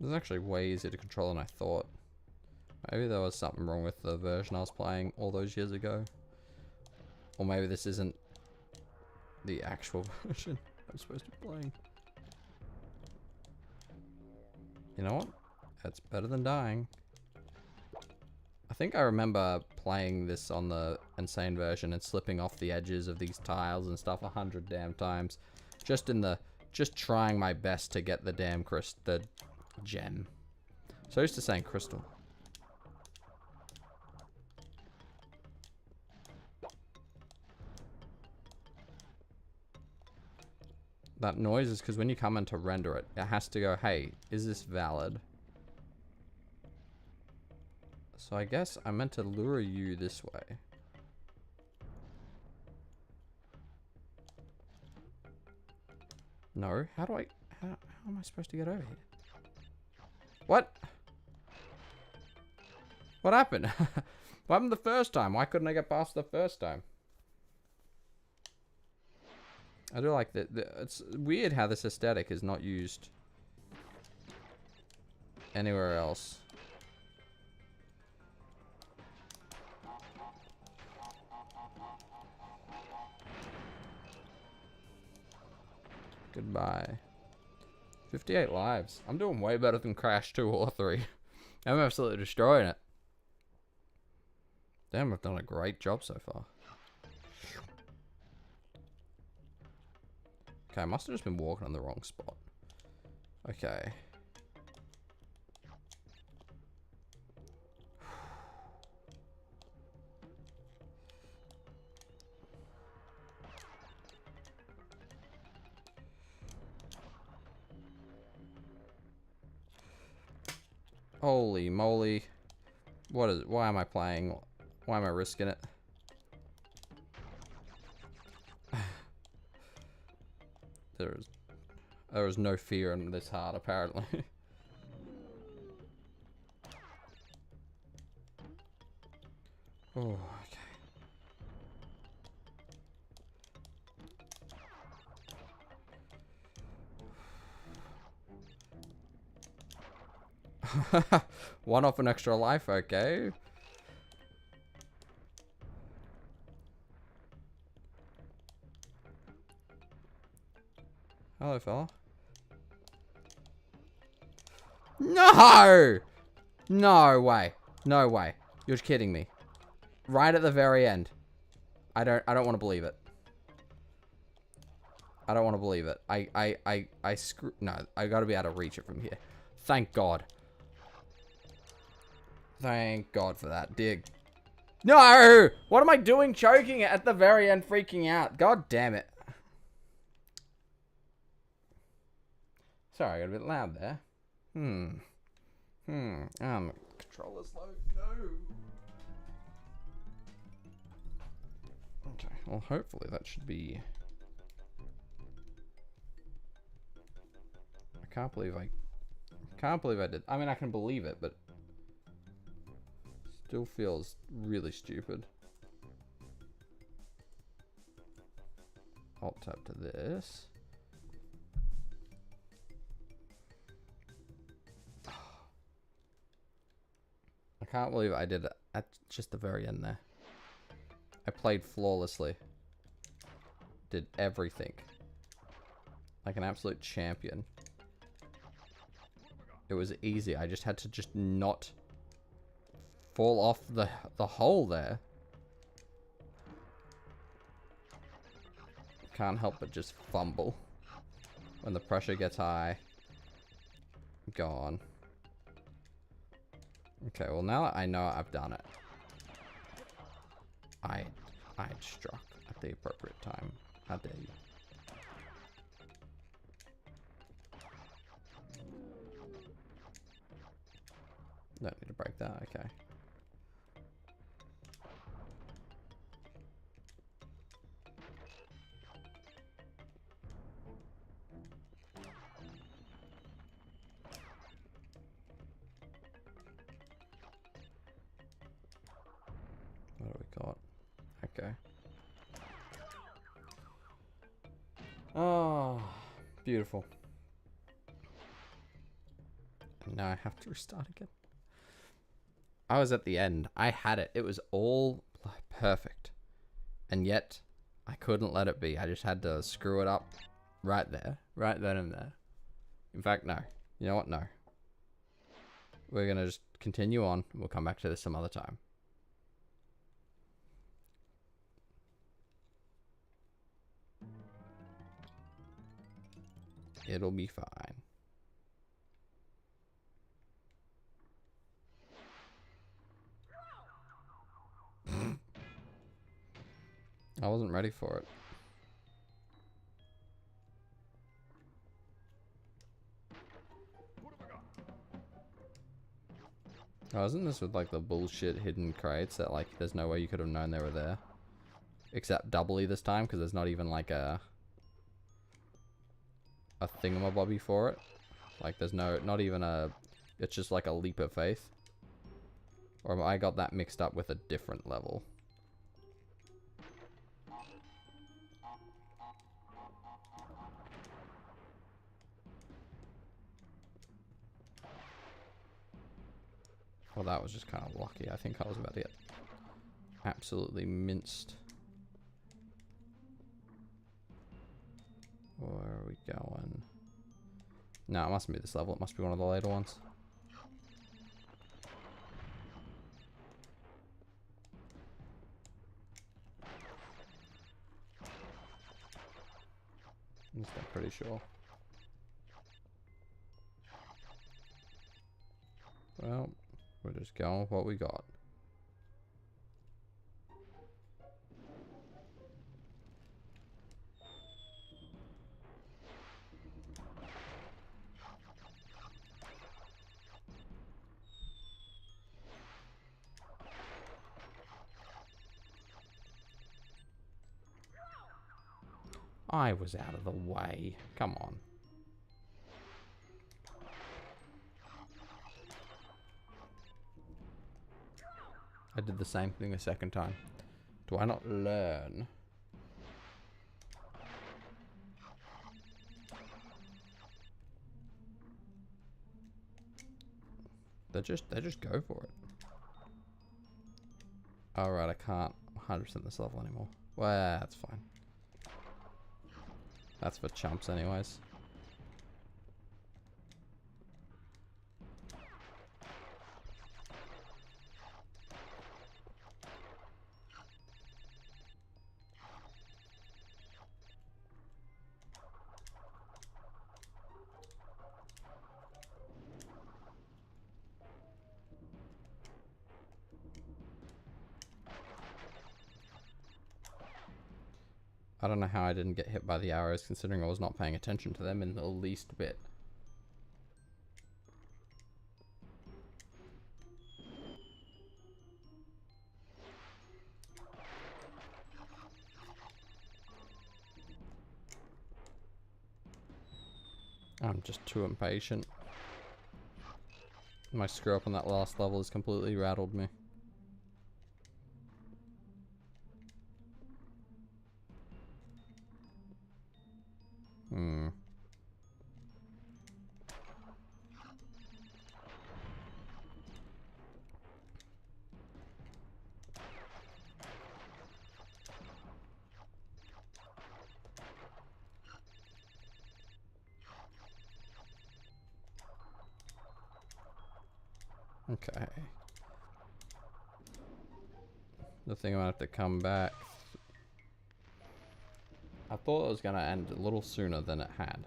This is actually way easier to control than I thought. Maybe there was something wrong with the version I was playing all those years ago. Or maybe this isn't the actual version I'm supposed to be playing. You know what? That's better than dying. I think I remember playing this on the insane version and slipping off the edges of these tiles and stuff 100 damn times. Just trying my best to get the damn the gem. So used to saying crystal. That noise is because when you come in to render it, it has to go, hey, is this valid? So I guess I meant to lure you this way. No, how am I supposed to get over here? What? What happened? What happened the first time? Why couldn't I get past the first time? I do like that. It's weird how this aesthetic is not used anywhere else. Goodbye. 58 lives. I'm doing way better than Crash 2 or 3. I'm absolutely destroying it. Damn, I've done a great job so far. Okay, I must have just been walking on the wrong spot. Okay. Holy moly. What is it? Why am I playing? Why am I risking it? There is no fear in this heart, apparently. Oh, okay. One off an extra life, okay. Hello, fella. No! No way. No way. You're kidding me. Right at the very end. I don't want to believe it. I don't want to believe it. No, I gotta be able to reach it from here. Thank God. Thank God for that. Dig. No! What am I doing choking it at the very end, freaking out? God damn it. Sorry, I got a bit loud there. Controller's low. No. Okay, well, hopefully that should be... I can't believe I did. I mean, I can believe it, but... Still feels really stupid. Alt tab to this. I can't believe I did it at just the very end there. I played flawlessly. Did everything. Like an absolute champion. It was easy. I just had to just not fall off the hole there. Can't help but just fumble. When the pressure gets high. Gone. Okay, well now that I know I've done it. I struck at the appropriate time. How dare you? Don't need to break that, okay. Beautiful. And now I have to restart again. I was at the end. I had it. It was all perfect. And yet, I couldn't let it be. I just had to screw it up right there. Right then and there. In fact, no. You know what? No. We're going to just continue on. We'll come back to this some other time. It'll be fine. I wasn't ready for it. Oh, isn't this with like the bullshit hidden crates that like there's no way you could have known they were there? Except doubly this time because there's not even like a thingamabobby for it. Like there's not even a, it's just like a leap of faith. Or I got that mixed up with a different level. Well, that was just kind of lucky. I think I was about to get absolutely minced. Where are we going? No, it mustn't be this level. It must be one of the later ones. I'm pretty sure. Well, we're just going with what we got. I was out of the way. Come on. I did the same thing a second time. Do I not learn? They just go for it. Alright, I can't 100% this level anymore. Well, that's fine. That's for chumps anyways. I don't know how I didn't get hit by the arrows considering I was not paying attention to them in the least bit. I'm just too impatient. My screw up on that last level has completely rattled me. Okay. The thing I'm gonna have to come back. I thought it was gonna end a little sooner than it had.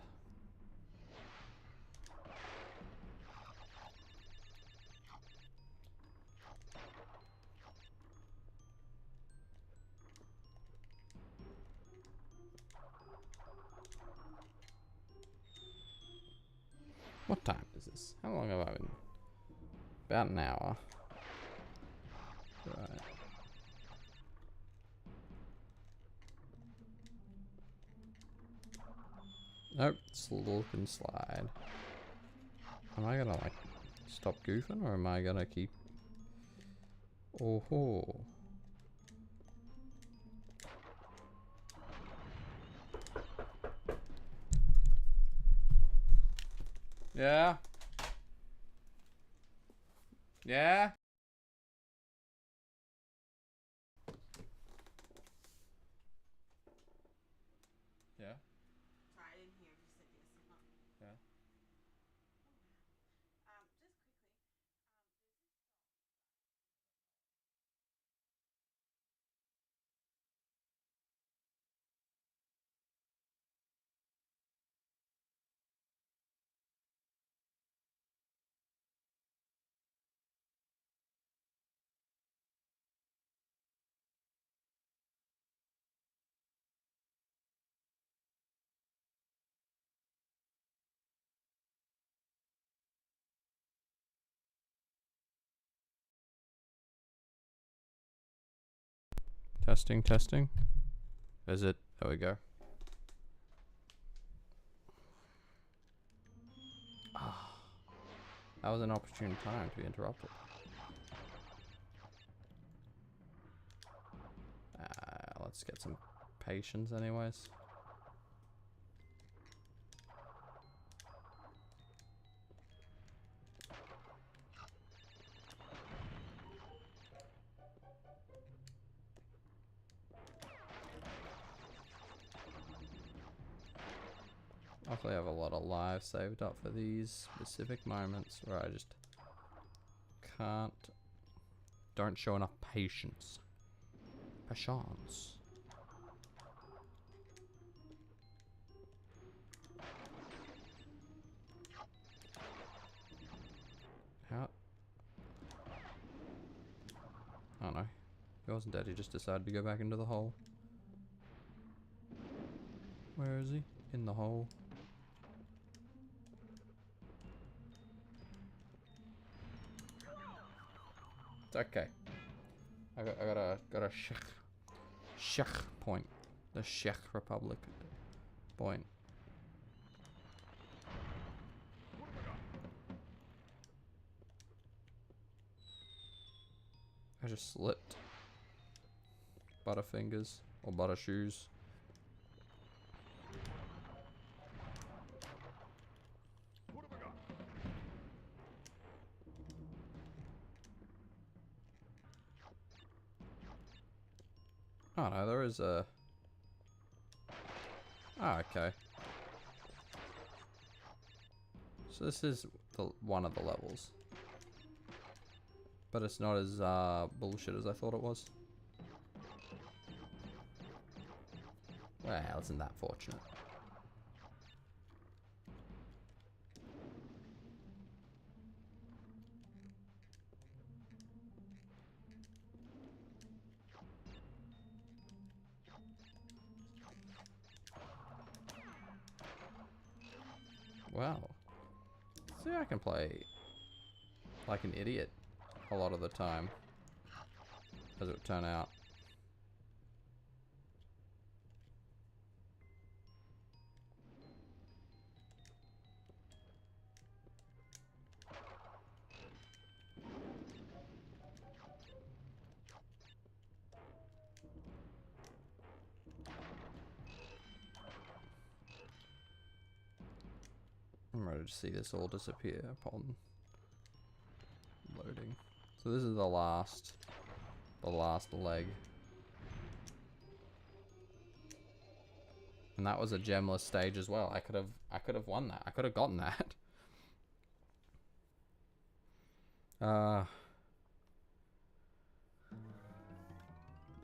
What time is this? How long have I been? About an hour. Right. Nope, slip and slide. Am I gonna like stop goofing or am I gonna keep? Oh ho. Yeah? Yeah? Yeah? Sorry, I didn't hear if you said yes or not. Yeah. Just quickly, Testing, testing. Is it? There we go. That was an opportune time to be interrupted. Let's get some patience anyways. Hopefully I have a lot of lives saved up for these specific moments where I just don't show enough patience. Patience. How? Oh no. He wasn't dead, he just decided to go back into the hole. Where is he? In the hole. It's okay. I got a Czech point. The Czech Republic point. I just slipped. Butterfingers or butter shoes. Oh no, there is a... Oh, okay. So this is one of the levels. But it's not as bullshit as I thought it was. Well, isn't that fortunate? Wow. See, I can play like an idiot a lot of the time, as it would turn out. I'm ready to see this all disappear upon loading. So this is the last leg. And that was a gemless stage as well. I could have won that. I could have gotten that.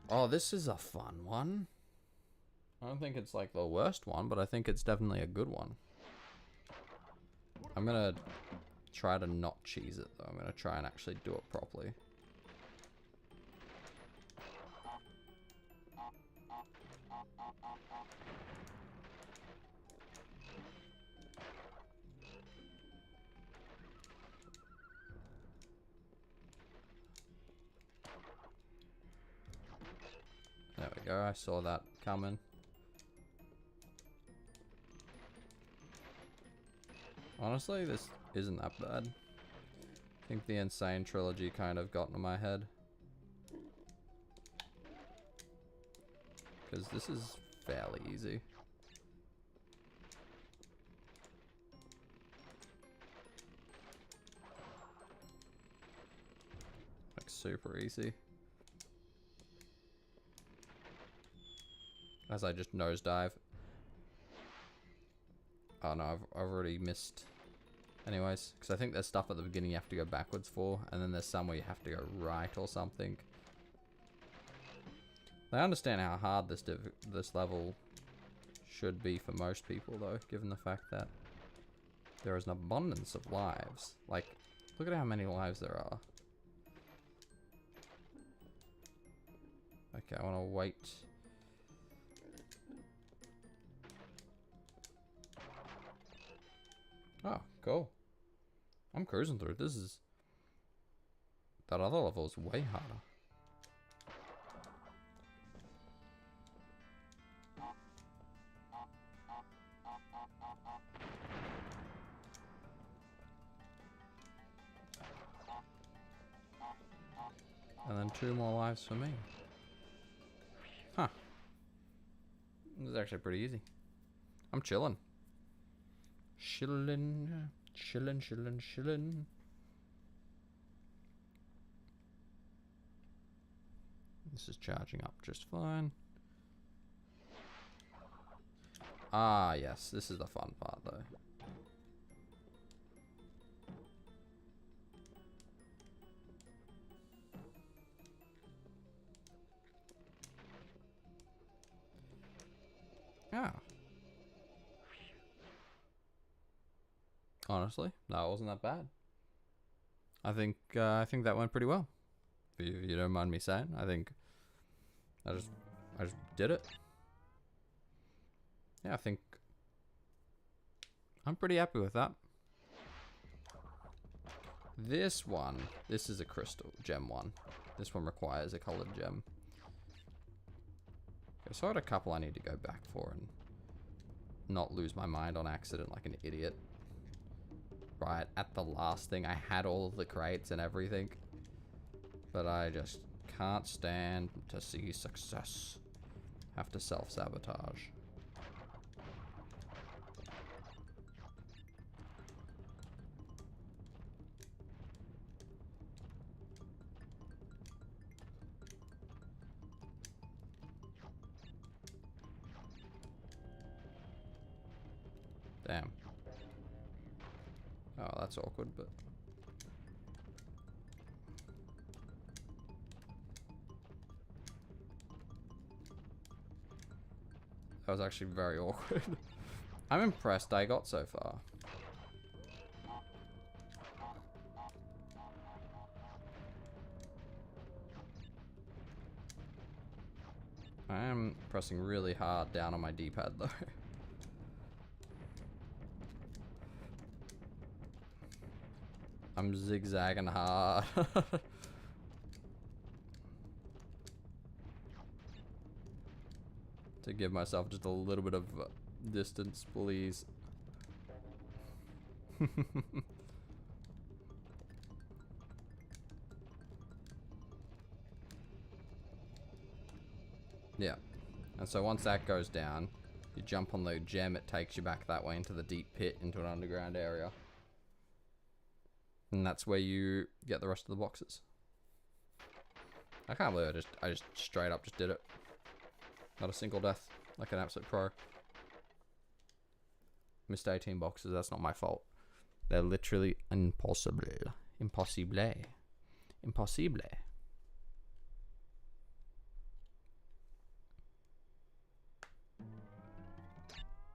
Oh, this is a fun one. I don't think it's like the worst one, but I think it's definitely a good one. I'm gonna try to not cheese it though. I'm gonna try and actually do it properly. There we go, I saw that coming. Honestly, this isn't that bad. I think the Insane Trilogy kind of got into my head. Because this is fairly easy. super easy. As I just nosedive. Oh no, I've already missed. Anyways, because I think there's stuff at the beginning you have to go backwards for, and then there's some where you have to go right or something. I understand how hard this level should be for most people, though, given the fact that there is an abundance of lives. Like, look at how many lives there are. Okay, I want to wait. Oh, cool. I'm cruising through. This is... That other level is way harder. And then 2 more lives for me. Huh. This is actually pretty easy. I'm chilling. Chillin'. Chillin', chillin', chillin'. This is charging up just fine. Ah, yes. This is the fun part, though. Ah. Honestly, that wasn't that bad. I think that went pretty well. If you don't mind me saying, I think I just did it. Yeah, I think I'm pretty happy with that. This is a crystal gem one. This one requires a colored gem. Okay, so I had a couple I need to go back for and not lose my mind on accident like an idiot. Right at the last thing, I had all of the crates and everything, but I just can't stand to see success. Have to self-sabotage. Damn. Oh, that's awkward, but... That was actually very awkward. I'm impressed I got so far. I am pressing really hard down on my D-pad though. I'm zigzagging hard. To give myself just a little bit of distance, please. Yeah. And so once that goes down, you jump on the gem, it takes you back that way into the deep pit, into an underground area. And that's where you get the rest of the boxes. I can't believe I just straight up just did it. Not a single death, like an absolute pro. Missed 18 boxes, that's not my fault. They're literally impossible. Impossible. Impossible.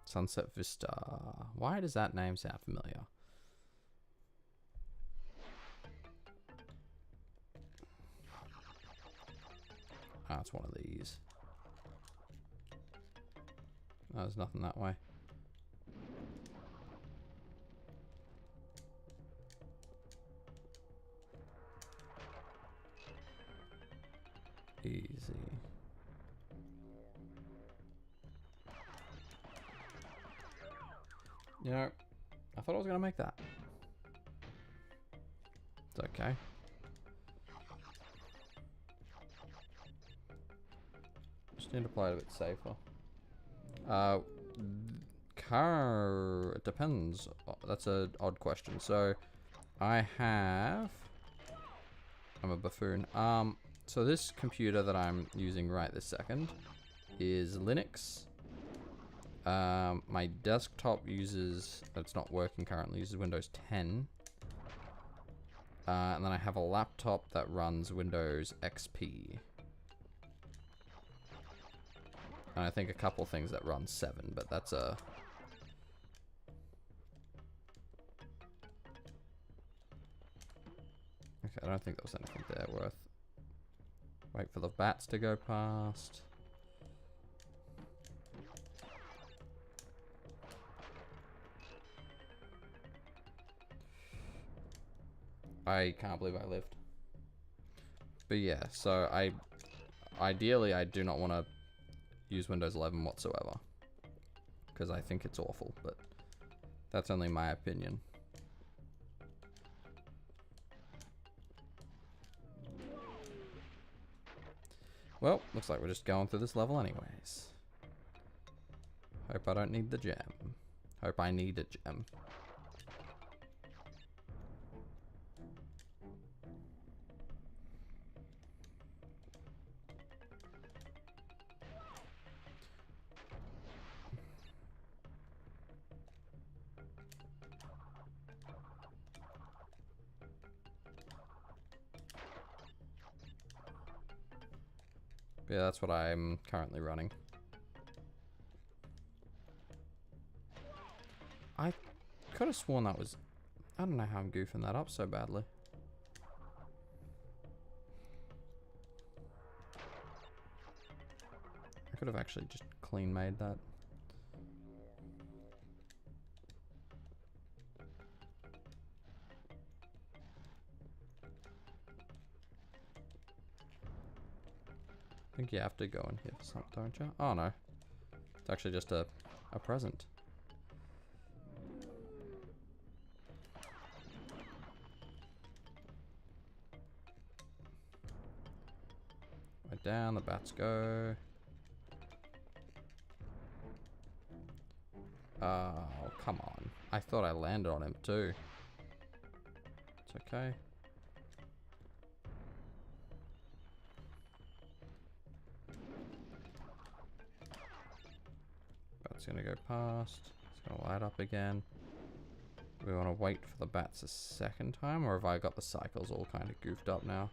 Sunset Vista. Why does that name sound familiar? Ah, it's one of these. Oh, there's nothing that way. Easy. You know, I thought I was gonna make that. It's okay. Just need to play it a bit safer. Car, it depends. That's an odd question. So, I have I'm a buffoon. So this computer that I'm using right this second is Linux. My desktop uses, it's not working currently, uses Windows 10. And then I have a laptop that runs Windows XP. And I think a couple things that run 7, but that's a... Okay, I don't think there was anything there worth. Wait for the bats to go past. I can't believe I lived. But yeah, so ideally I do not want to use Windows 11 whatsoever, because I think it's awful, but that's only my opinion. Well, looks like we're just going through this level anyways. Hope I don't need the gem. Hope I need a gem. Yeah, that's what I'm currently running. I could have sworn that was... I don't know how I'm goofing that up so badly. I could have actually just clean made that. I think you have to go in here for something, don't you? Oh no. It's actually just a present. Right down, the bats go. Oh, come on. I thought I landed on him too. It's okay. Bat's gonna go past. It's gonna light up again. Do we want to wait for the bats a second time, or have I got the cycles all kind of goofed up now?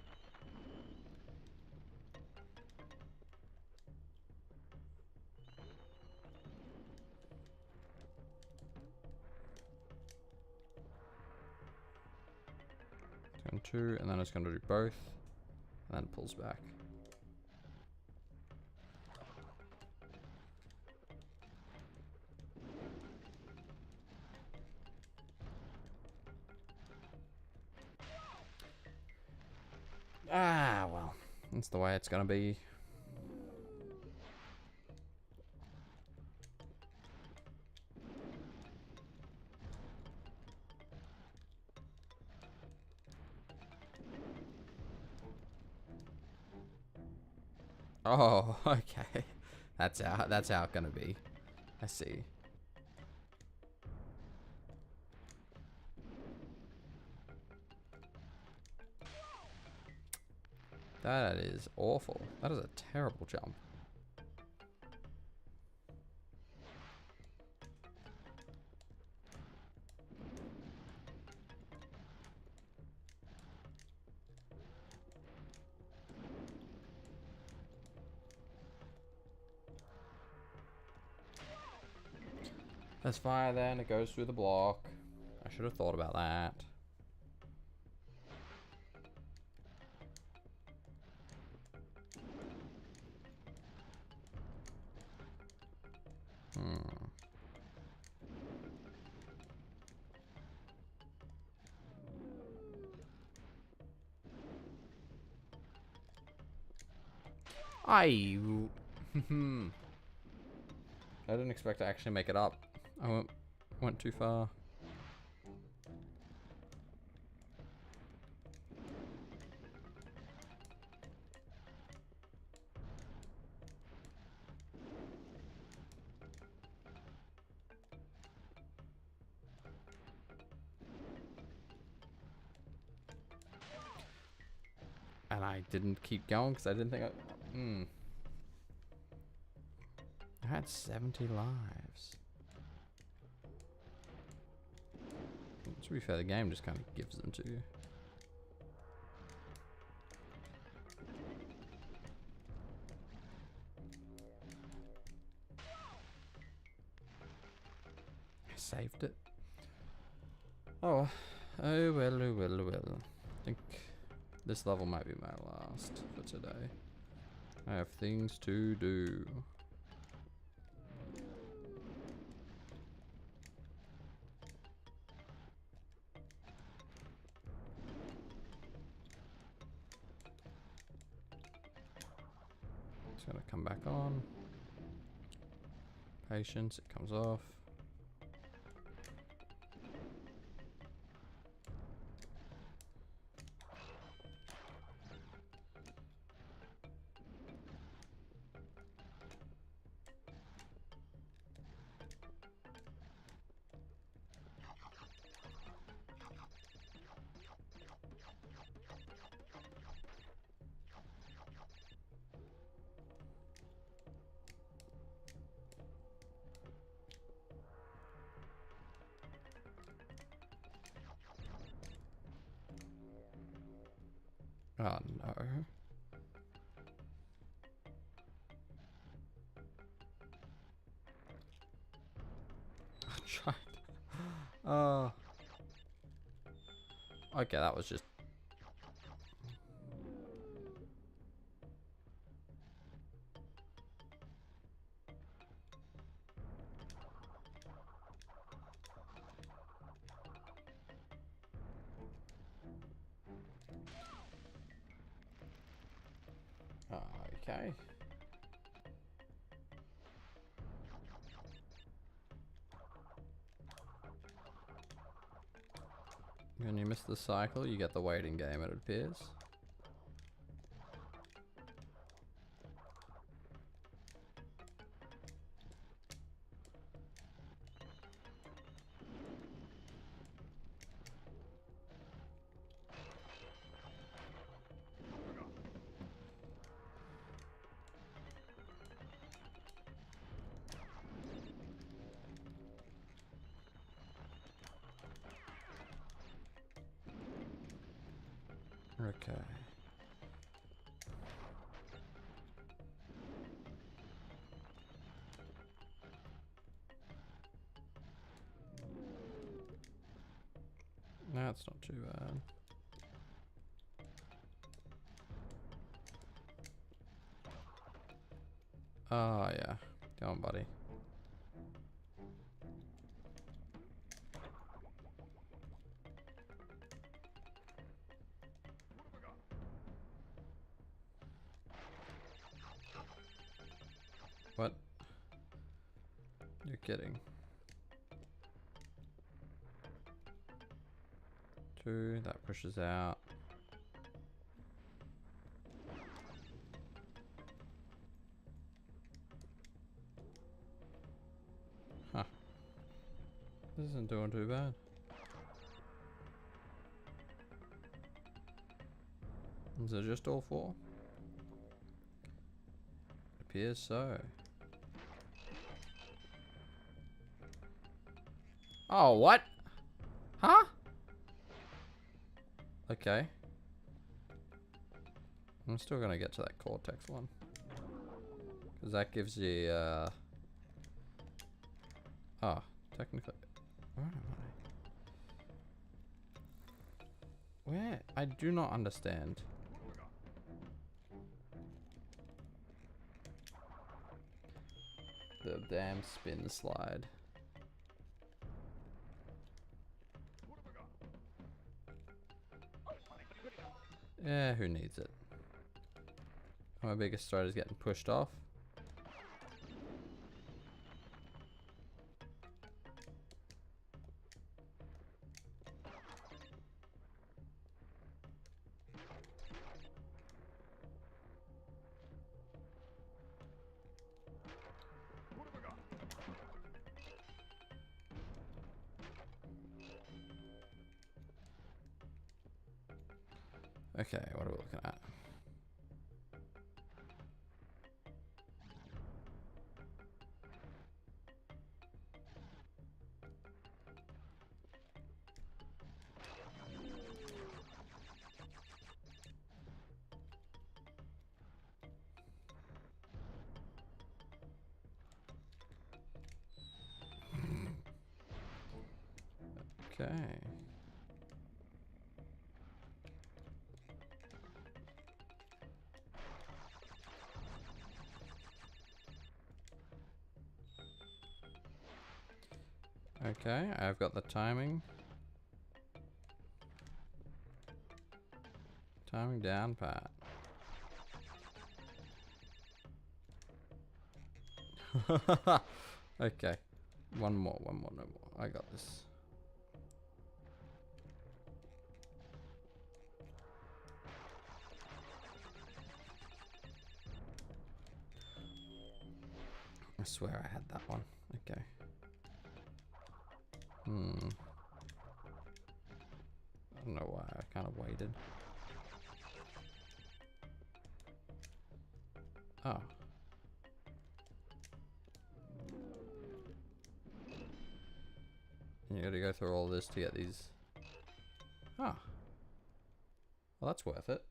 Turn 2, and then it's going to do both, and then pulls back. Ah, well, that's the way it's going to be. Oh, okay. That's how it's gonna be. I see. That is awful. That is a terrible jump. There's fire there and it goes through the block. I should have thought about that. I didn't expect to actually make it up. I went too far. And I didn't keep going because I didn't think I had 70 lives. To be fair, the game just kind of gives them to you. I saved it. Oh, oh well, oh well, oh well. I think this level might be my last for today. I have things to do. It's gonna come back on. Patience, it comes off. Oh no. I tried. Oh. Okay, that was just... Okay. When you miss the cycle, you get the waiting game, it appears. Okay. That's not too bad. Oh yeah. Go on, buddy. What? You're kidding. 2, that pushes out. Huh. This isn't doing too bad. Is it just all 4? Appears so. Oh, what? Huh? Okay. I'm still gonna get to that cortex one. Because that gives you, oh, technically... Where am I? Where? I do not understand. The damn spin slide. Yeah, who needs it? My biggest threat is getting pushed off. Okay, what are we looking at? Okay. Okay, I've got the timing. Timing down, Pat. Okay. One more, no more. I got this. I swear I had that one. Okay. I don't know why I kind of waited. Oh. You gotta go through all this to get these. Ah. Well, that's worth it.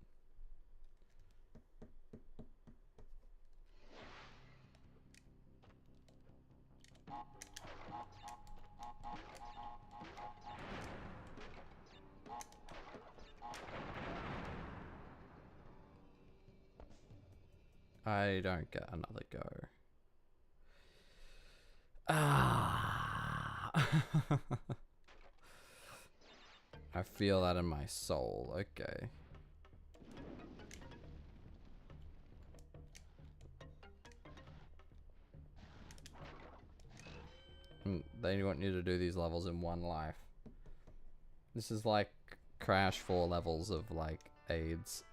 I don't get another go. Ah. I feel that in my soul. Okay. They want you to do these levels in one life. This is like Crash 4 levels of like AIDS.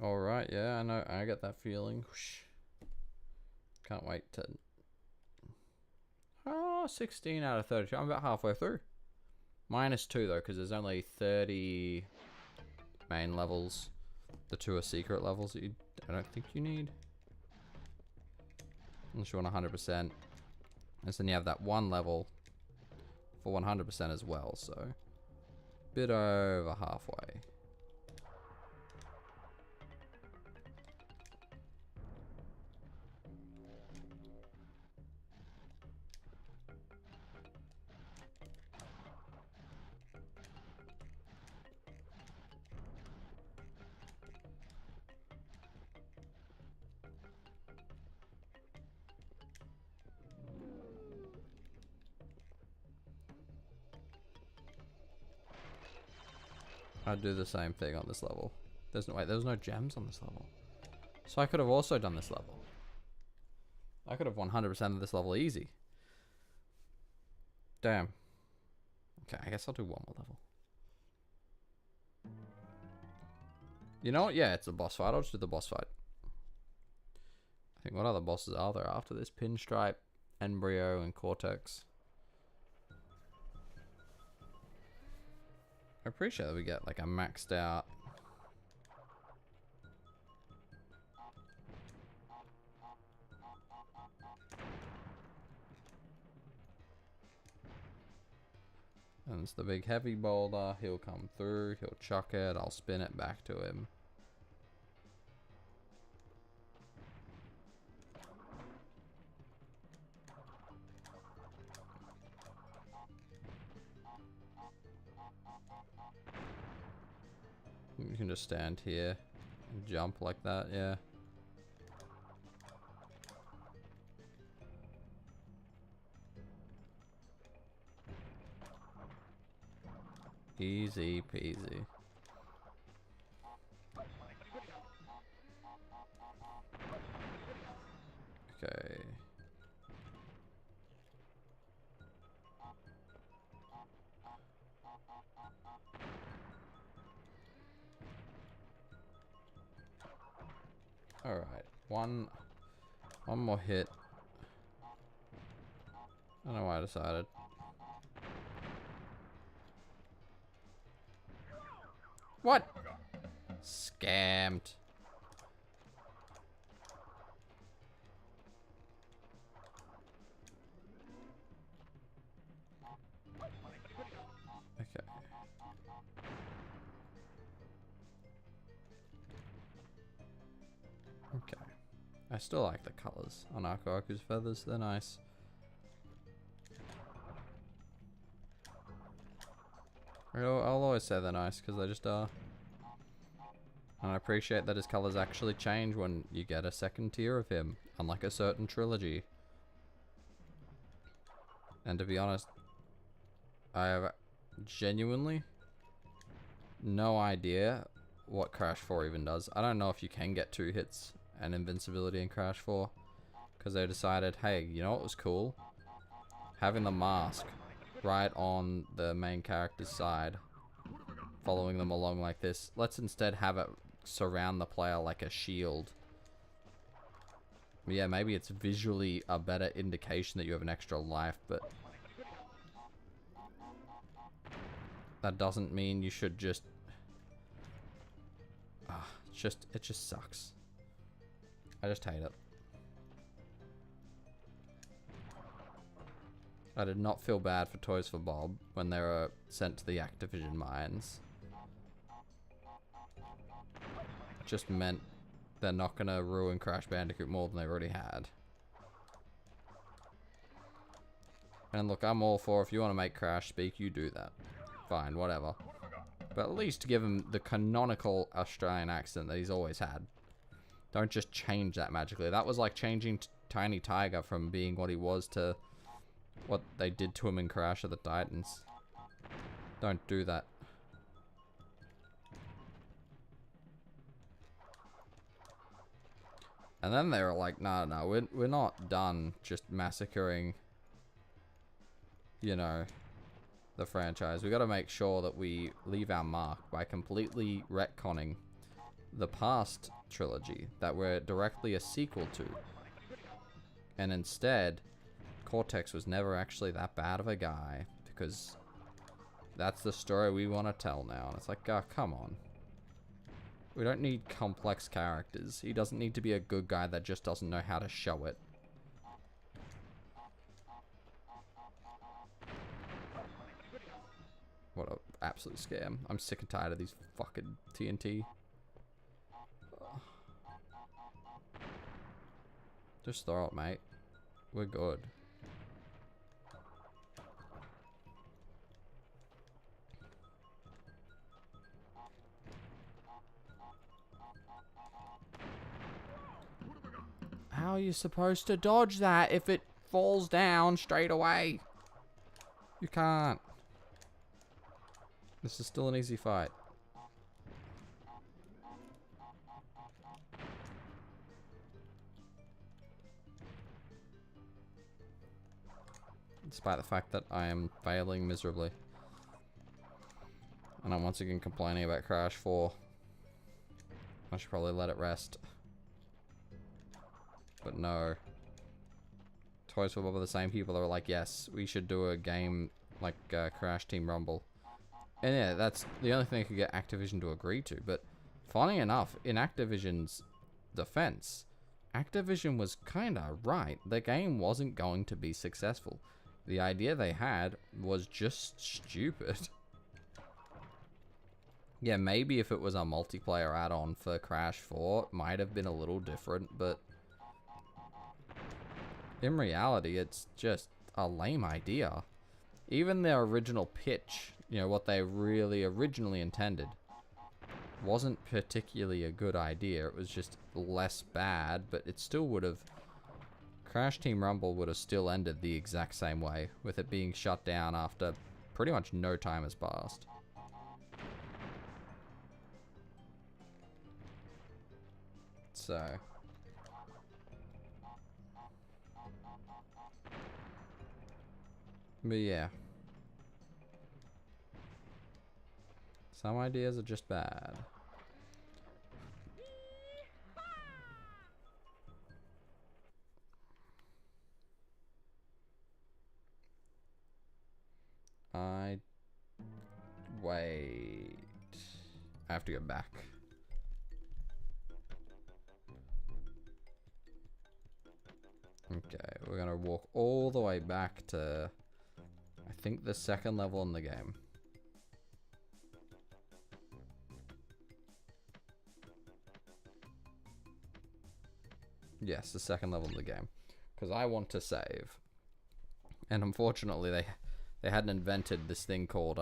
Alright, yeah, I know, I get that feeling. Can't wait to... Oh, 16 out of 32. I'm about halfway through. -2 though, because there's only 30 main levels. The 2 are secret levels that I don't think you need. Unless you want 100%. And then you have that one level for 100% as well, so... Bit over halfway. I'd do the same thing on this level. There's no, wait, there's no gems on this level. So I could have also done this level. I could have 100% of this level easy. Damn. Okay, I guess I'll do one more level. You know what? Yeah, it's a boss fight. I'll just do the boss fight. I think what other bosses are there after this? Pinstripe, Embryo, and Cortex. I appreciate that we get like a maxed out. And it's the big heavy boulder. He'll come through. He'll chuck it. I'll spin it back to him. You can just stand here and jump like that, yeah. Easy peasy. Okay. Alright, one more hit. I don't know why I decided. What? Scammed. Okay. I still like the colors on Aku's feathers. They're nice. I'll always say they're nice because they just are. And I appreciate that his colors actually change when you get a second tier of him, unlike a certain trilogy. And to be honest, I have genuinely no idea what Crash 4 even does. I don't know if you can get 2 hits and invincibility in Crash 4. Because they decided, hey, you know what was cool? Having the mask right on the main character's side, following them along like this. Let's instead have it surround the player like a shield. Yeah, maybe it's visually a better indication that you have an extra life, but that doesn't mean you should just... it just sucks. I just hate it. I did not feel bad for Toys for Bob when they were sent to the Activision mines. It just meant they're not gonna ruin Crash Bandicoot more than they already had. And look, I'm all for if you want to make Crash speak, you do that. Fine, whatever. But at least give him the canonical Australian accent that he's always had. Don't just change that magically. That was like changing Tiny Tiger from being what he was to what they did to him in Crash of the Titans. Don't do that. And then they were like, no, we're not done just massacring, you know, the franchise. We got to make sure that we leave our mark by completely retconning the past trilogy that we're directly a sequel to. And instead, Cortex was never actually that bad of a guy, because that's the story we want to tell now. And it's like, oh, come on. We don't need complex characters. He doesn't need to be a good guy that just doesn't know how to show it. What a absolute scam. I'm sick and tired of these fucking TNT. Just throw it, mate. We're good. How are you supposed to dodge that if it falls down straight away? You can't. This is still an easy fight. Despite the fact that I am failing miserably. And I'm once again complaining about Crash 4. I should probably let it rest. But no. Toys for Bob are the same people that were like, yes, we should do a game like Crash Team Rumble. And yeah, that's the only thing I could get Activision to agree to. But funny enough, in Activision's defense, Activision was kinda right. The game wasn't going to be successful. The idea they had was just stupid. Yeah, maybe if it was a multiplayer add-on for Crash 4, it might have been a little different, but in reality, it's just a lame idea. Even their original pitch, you know, what they really originally intended, wasn't particularly a good idea. It was just less bad, but it still would have... Crash Team Rumble would have still ended the exact same way, with it being shut down after pretty much no time has passed. So... But yeah. Some ideas are just bad. Wait. I have to go back. Okay, we're gonna walk all the way back to, I think, the second level in the game. Yes, the second level of the game. Because I want to save. And unfortunately, they hadn't invented this thing called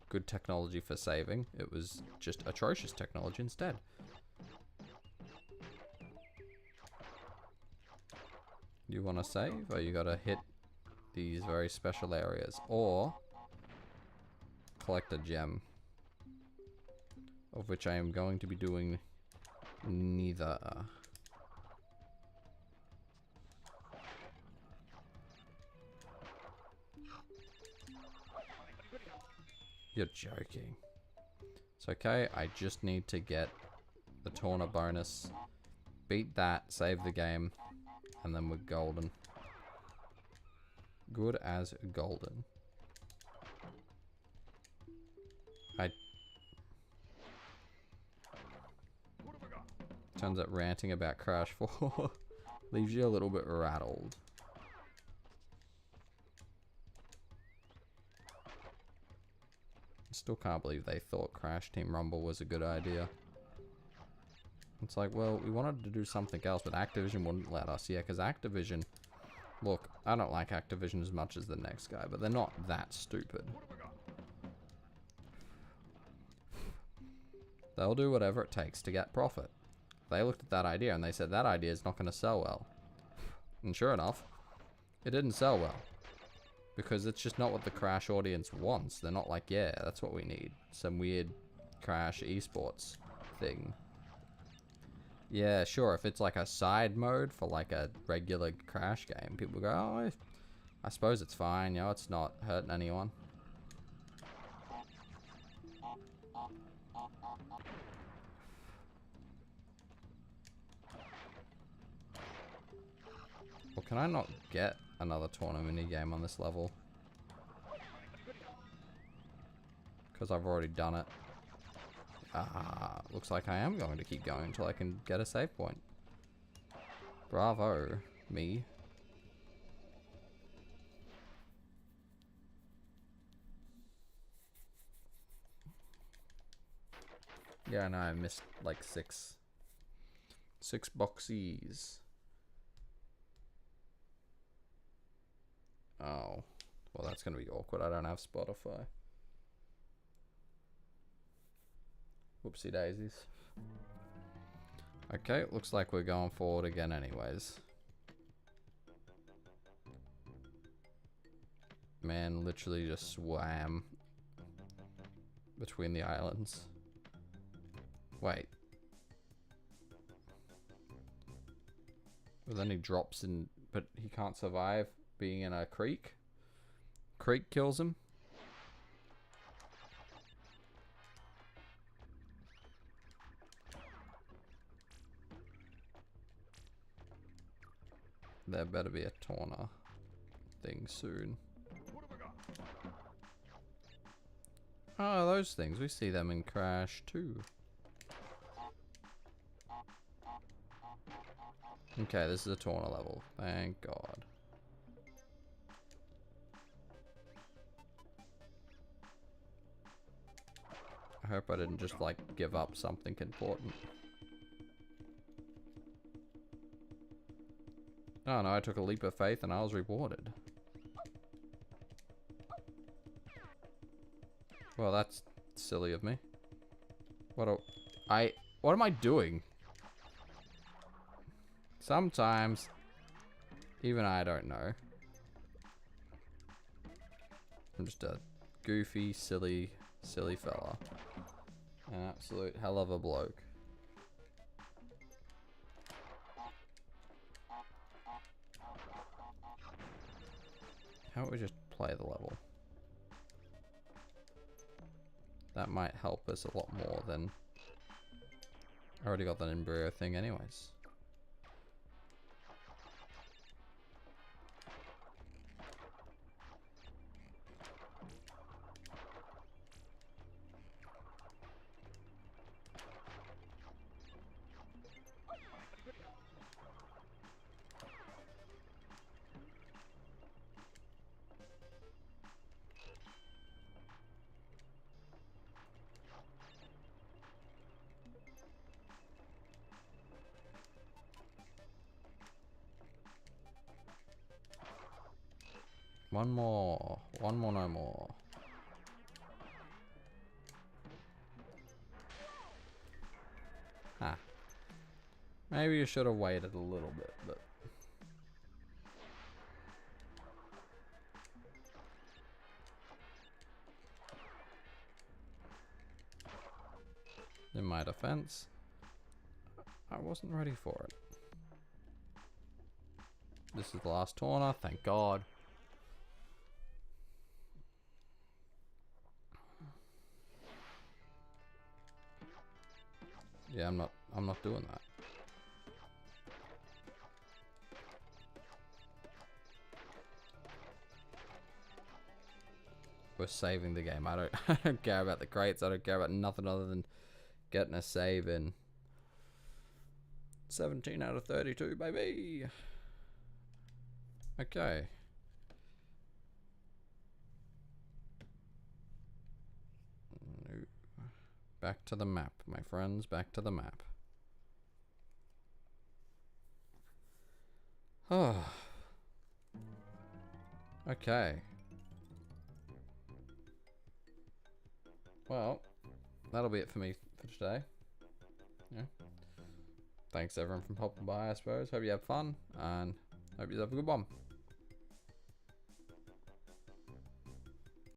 good technology for saving. It was just atrocious technology instead. You want to save, or you gotta hit these very special areas, or collect a gem, of which I am going to be doing neither. You're joking. It's okay, I just need to get the Torna bonus, beat that, save the game, and then we're golden. Good as golden. Turns out ranting about Crash 4 leaves you a little bit rattled. I still can't believe they thought Crash Team Rumble was a good idea. It's like, well, we wanted to do something else, but Activision wouldn't let us. Yeah, because Activision... Look, I don't like Activision as much as the next guy, but they're not that stupid. They'll do whatever it takes to get profit. They looked at that idea and they said that idea is not going to sell well. And sure enough, it didn't sell well. Because it's just not what the Crash audience wants. They're not like, yeah, that's what we need. Some weird Crash esports thing. Yeah, sure, if it's like a side mode for like a regular Crash game, people go, oh, I suppose it's fine, you know, it's not hurting anyone. Well, can I not get another tournament mini game on this level? Because I've already done it. Ah, looks like I am going to keep going until I can get a save point. Bravo, me. Yeah, no, I missed like six boxies. Oh, well, that's gonna be awkward. I don't have Spotify. Whoopsie daisies. Okay, looks like we're going forward again anyways. Man literally just swam between the islands. Wait. But then he drops in, but he can't survive being in a creek. Creek kills him. There better be a Torna thing soon. Oh, those things. We see them in Crash too. Okay, this is a Torna level. Thank God. I hope I didn't just like give up something important. Oh no, I took a leap of faith and I was rewarded. Well, that's silly of me. What am I doing? Sometimes, even I don't know. I'm just a goofy, silly fella. An absolute hell of a bloke. How about we just play the level? That might help us a lot more than... I already got that embryo thing anyways. One more. One more, no more. Huh. Maybe you should have waited a little bit, but... In my defense, I wasn't ready for it. This is the last corner, thank God. Yeah, I'm not doing that. We're saving the game. I don't care about the crates. I don't care about nothing other than getting a save in. 17 out of 32, baby. Okay. Back to the map, my friends. Back to the map. Oh. Okay. Well, that'll be it for me for today. Yeah. Thanks everyone for popping by, I suppose. Hope you have fun, and hope you have a good one.